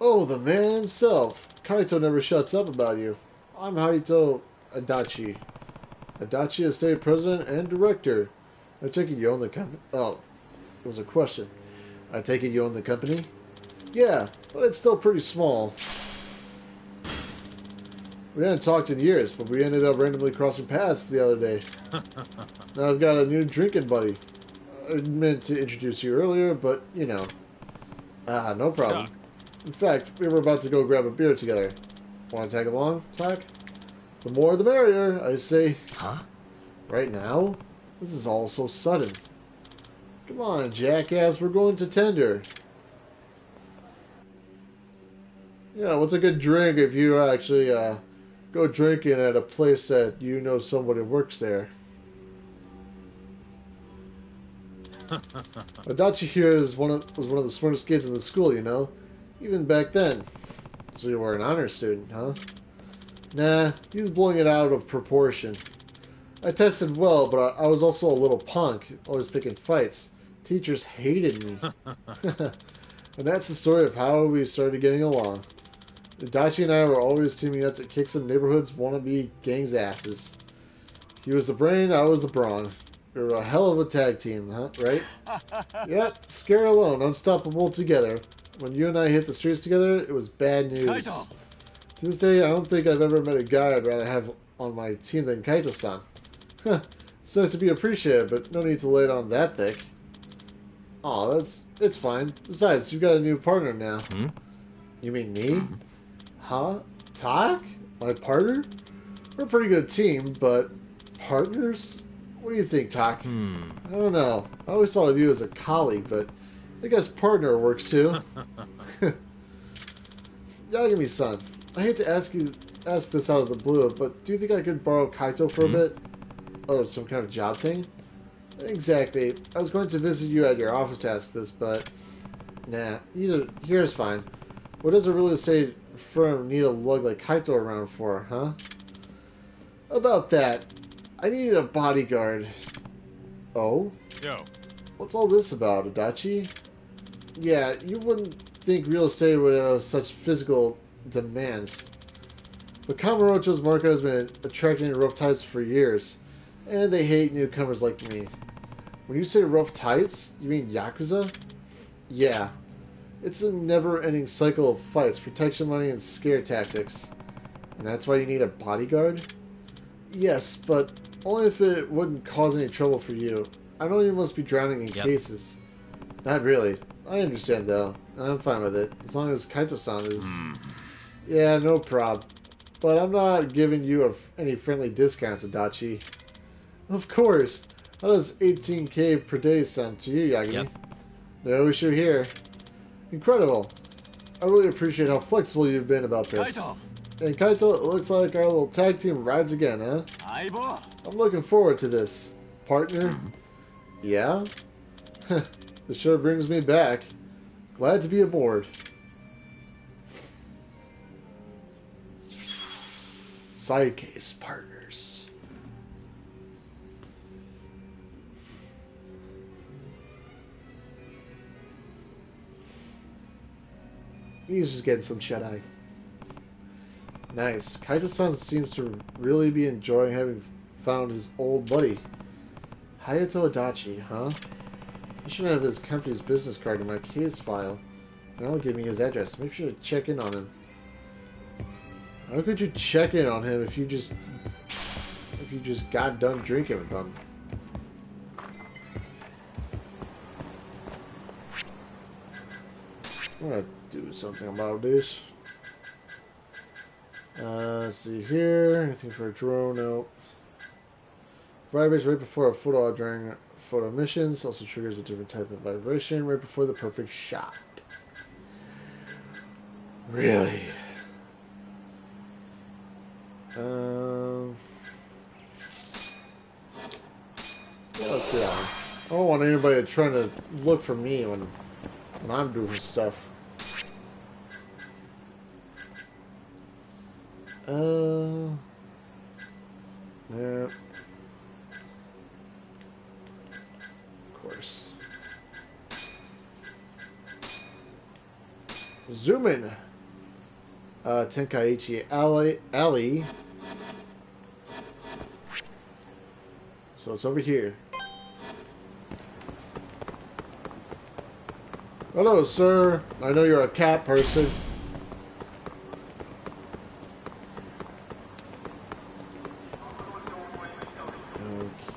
Oh, the man himself. Kaito never shuts up about you. I'm Haito Adachi. Adachi is state president and director. I take it you own the company. Oh, it was a question. I take it you own the company? Yeah, but it's still pretty small. We hadn't talked in years, but we ended up randomly crossing paths the other day. Now I've got a new drinking buddy. I meant to introduce you earlier, but, you know. No problem. In fact, we were about to go grab a beer together. Want to tag along, Tak? The more the merrier, I say. Huh? Right now? This is all so sudden. Come on, jackass, we're going to tender. Yeah, what's a good drink if you actually go drinking at a place that you know somebody works there. Adachi here was one of the smartest kids in the school, you know? Even back then. So you were an honor student, huh? Nah, he was blowing it out of proportion. I tested well, but I was also a little punk, always picking fights. Teachers hated me. And that's the story of how we started getting along. Adachi and I were always teaming up to kick some neighborhood's wannabe gang's asses. He was the brain, I was the brawn. We were a hell of a tag team, huh? Right? Yep, scare alone, unstoppable together. When you and I hit the streets together, it was bad news. Kaito! To this day, I don't think I've ever met a guy I'd rather have on my team than Kaito-san. It's nice to be appreciated, but no need to lay it on that thick. Aw, it's fine. Besides, you've got a new partner now. You mean me? Huh? Tak? My partner? We're a pretty good team, but partners? What do you think, Tak? I don't know. I always thought of you as a colleague, but I guess partner works too. Yagami-san, I hate to ask this out of the blue, but do you think I could borrow Kaito for a bit? Oh, some kind of job thing? Exactly. I was going to visit you at your office to ask this, but nah, here's fine. What does a real estate firm need a lug like Kaito around for, huh? About that, I need a bodyguard. Oh? Yo. What's all this about, Adachi? Yeah, you wouldn't think real estate would have such physical demands. But Kamurocho's market has been attracting rough types for years, and they hate newcomers like me. When you say rough types, you mean Yakuza? Yeah. It's a never-ending cycle of fights, protection money, and scare tactics. And that's why you need a bodyguard? Yes, but only if it wouldn't cause any trouble for you. I know you must be drowning in cases. Not really. I understand, though. I'm fine with it, as long as Kaito-san is... Yeah, no prob. But I'm not giving you any friendly discounts, Adachi. Of course. How does 18k per day sound to you, Yagami? No issue here. Incredible. I really appreciate how flexible you've been about this. Kaito! And Kaito, it looks like our little tag team rides again, huh? Aibo! I'm looking forward to this. Partner? Yeah? This sure brings me back. Glad to be aboard. Side case partners. He's just getting some shut-eye. Nice. Kaito-san seems to really be enjoying having found his old buddy. Hayato Adachi, huh? I should have his company's business card in my case file. And that'll give me his address. Make sure to check in on him. How could you check in on him if you just got done drinking with him? I'm gonna do something about this. Let's see here. Anything for a drone? No. Vibrates right before a photo op during photo missions. Also triggers a different type of vibration right before the perfect shot. Really? Yeah, let's get on. I don't want anybody trying to look for me when I'm doing stuff. Yeah. Of course. Zoom in. Tenkaichi Alley. So it's over here. Hello, sir. I know you're a cat person.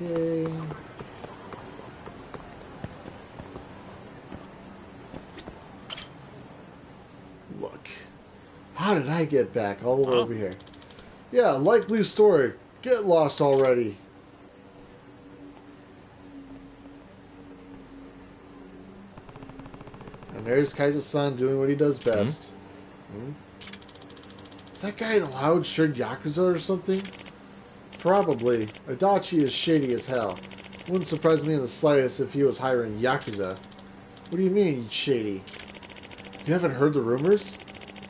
Okay. Look. How did I get back all the way over here? Yeah, likely story. Get lost already. And there's Kaito-san doing what he does best. Is that guy an loud-shirt Yakuza or something? Probably. Adachi is shady as hell. Wouldn't surprise me in the slightest if he was hiring Yakuza. What do you mean, shady? You haven't heard the rumors?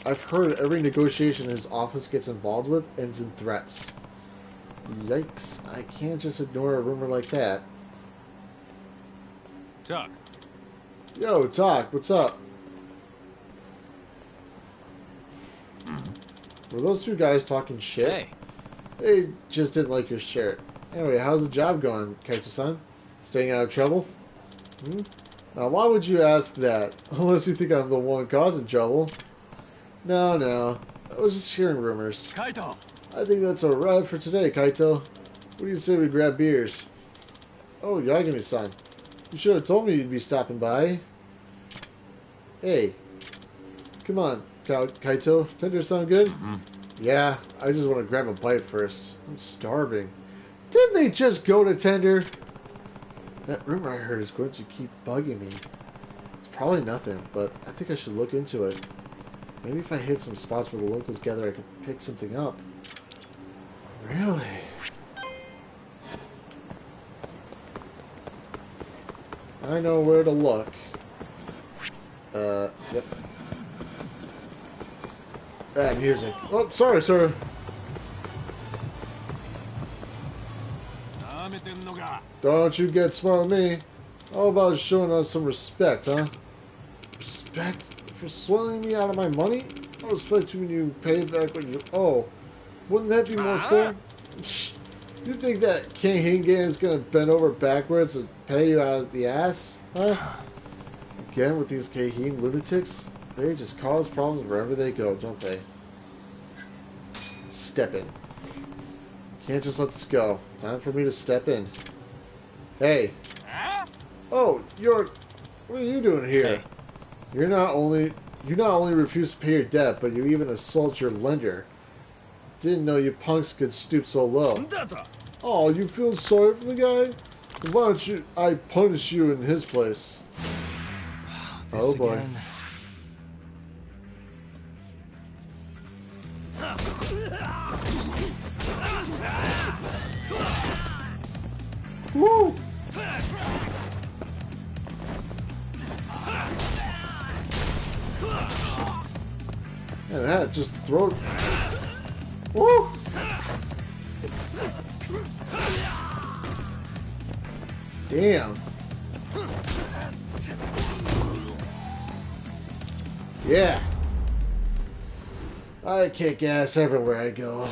I've heard every negotiation his office gets involved with ends in threats. Yikes. I can't just ignore a rumor like that. Tuck. Yo, Doc, what's up? Were those two guys talking shit? Hey. They just didn't like your shirt. Anyway, how's the job going, Kaito-san? Staying out of trouble? Now, why would you ask that? Unless you think I'm the one causing trouble. No. I was just hearing rumors. Kaito! I think that's a wrap for today, Kaito. What do you say we grab beers? Oh, Yagami-san. You should have told me you'd be stopping by. Hey. Come on, Kaito. Tender sound good? Yeah, I just want to grab a bite first. I'm starving. Didn't they just go to Tender? That rumor I heard is going to keep bugging me. It's probably nothing, but I think I should look into it. Maybe if I hit some spots where the locals gather, I could pick something up. Really? I know where to look. Yep. Bad music. Oh, sorry, sir. Don't you get smart with me. How about showing us some respect, huh? Respect? For swelling me out of my money? I'll respect you when you pay back what you owe. Wouldn't that be more fair? You think that King Hingan is gonna bend over backwards and pay you out of the ass? Huh? Again with these Keihin lunatics? They just cause problems wherever they go, don't they? Step in. Can't just let this go. Time for me to step in. Hey. Oh, what are you doing here? Hey. You not only refuse to pay your debt, but you even assault your lender. Didn't know you punks could stoop so low. Oh, you feel sorry for the guy? Why don't I punish you in his place? Oh boy. Again. Woo! And that just throw. Woo! Damn. Yeah. I kick ass everywhere I go.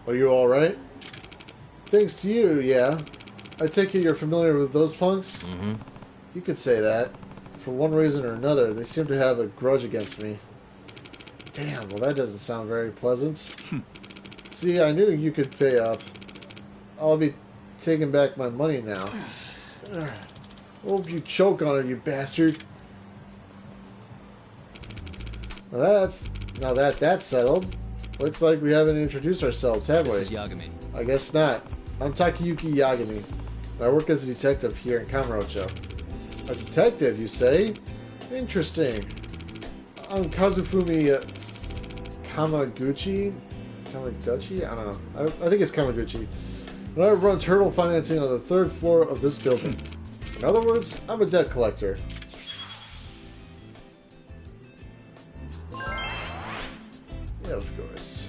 Are you alright? Thanks to you, yeah. I take it you're familiar with those punks? Mm-hmm. You could say that. For one reason or another, they seem to have a grudge against me. Damn, well that doesn't sound very pleasant. See, I knew you could pay up. I'll be taking back my money now. Hope you choke on it, you bastard. Well, now that's settled. Looks like we haven't introduced ourselves, have we? This is Yagami. I guess not. I'm Takayuki Yagami. I work as a detective here in Kamurocho. A detective, you say? Interesting. I'm Kazufumi Kamaguchi? Kamaguchi? I don't know. I think it's Kamaguchi. And I run turtle financing on the 3rd floor of this building. In other words, I'm a debt collector. Yeah, of course.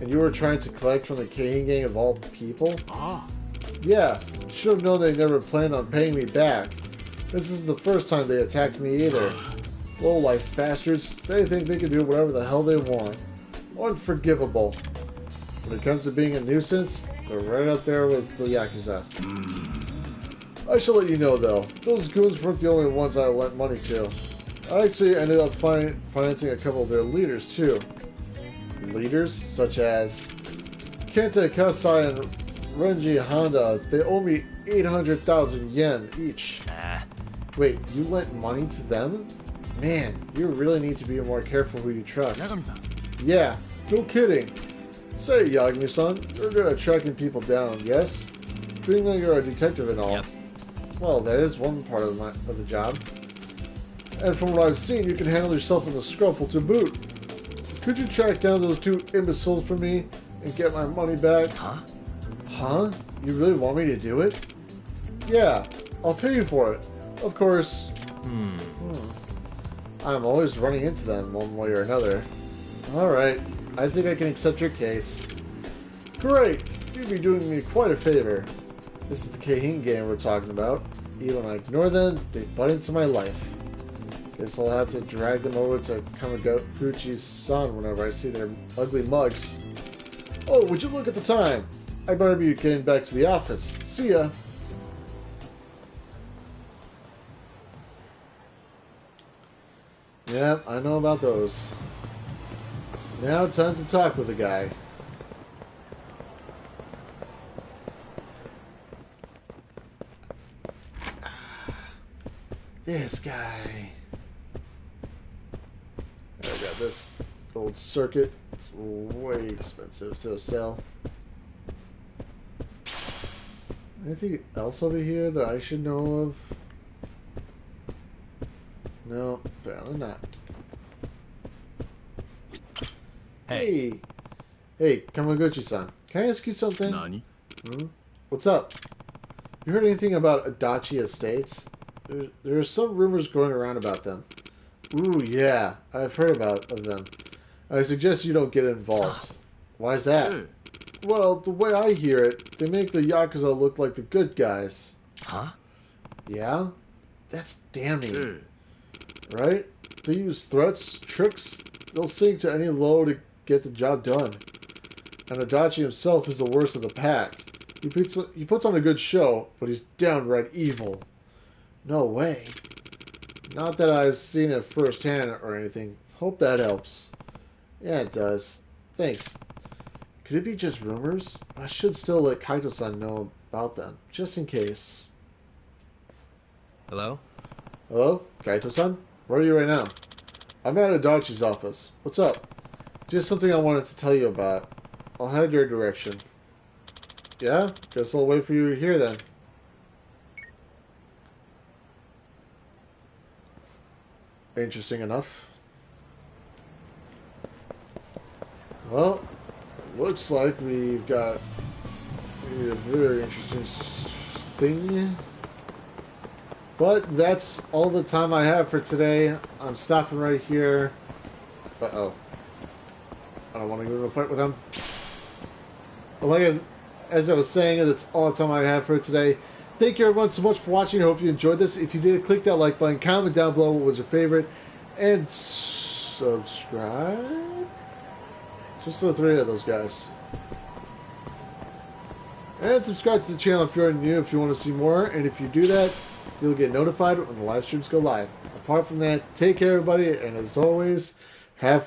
And you were trying to collect from the Keihin gang of all people? Ah. Yeah, should have known they never planned on paying me back. This isn't the first time they attacked me either. Low-life bastards, they think they can do whatever the hell they want. Unforgivable. When it comes to being a nuisance, they're right up there with the Yakuza. I shall let you know though, those goons weren't the only ones I lent money to. I actually ended up financing a couple of their leaders too. Leaders such as Kenta Kasai and Renji Honda. They owe me 800,000 yen each. Wait, you lent money to them? Man, you really need to be more careful who you trust. Yeah, no kidding. Say, Yagami-san, you're good at tracking people down, yes? Being that you're a detective and all. Yep. Well, that is one part of the job. And from what I've seen, you can handle yourself in a scruffle to boot. Could you track down those two imbeciles for me and get my money back? Huh? Huh? You really want me to do it? Yeah, I'll pay you for it. Of course. I'm always running into them one way or another. Alright, I think I can accept your case. Great! You'd be doing me quite a favor. This is the Kahin game we're talking about. Even when I ignore them, they butt into my life. Guess I'll have to drag them over to Kamaguchi's son whenever I see their ugly mugs. Oh, would you look at the time? I better be getting back to the office. See ya! Yep, I know about those. Now time to talk with the guy. This guy. I got this old circuit. It's way expensive to sell. Anything else over here that I should know of? No, apparently not. Hey, Kamaguchi-san, can I ask you something? Nani? What's up? You heard anything about Adachi Estates? There are some rumors going around about them. Ooh, yeah, I've heard of them. I suggest you don't get involved. Why's that? Well, the way I hear it, they make the Yakuza look like the good guys. Huh? Yeah? That's damning. Right? They use threats, tricks, they'll sink to any low to get the job done. And Adachi himself is the worst of the pack. He puts on a good show, but he's downright evil. No way. Not that I've seen it firsthand or anything. Hope that helps. Yeah, it does. Thanks. Could it be just rumors? I should still let Kaito-san know about them, just in case. Hello? Hello? Kaito-san? Where are you right now? I'm at Adachi's office. What's up? Just something I wanted to tell you about. I'll head your direction. Yeah? Guess I'll wait for you here then. Interesting enough. Well, looks like we've got a very interesting thing. But that's all the time I have for today. I'm stopping right here. Uh-oh. I don't want to get in a fight with them. Like as I was saying, that's all the time I have for today. Thank you everyone so much for watching. I hope you enjoyed this. If you did, click that like button, comment down below what was your favorite, and subscribe. Just the three of those guys. And subscribe to the channel if you're new, if you want to see more. And if you do that, you'll get notified when the live streams go live. Apart from that, take care everybody, and as always, have fun.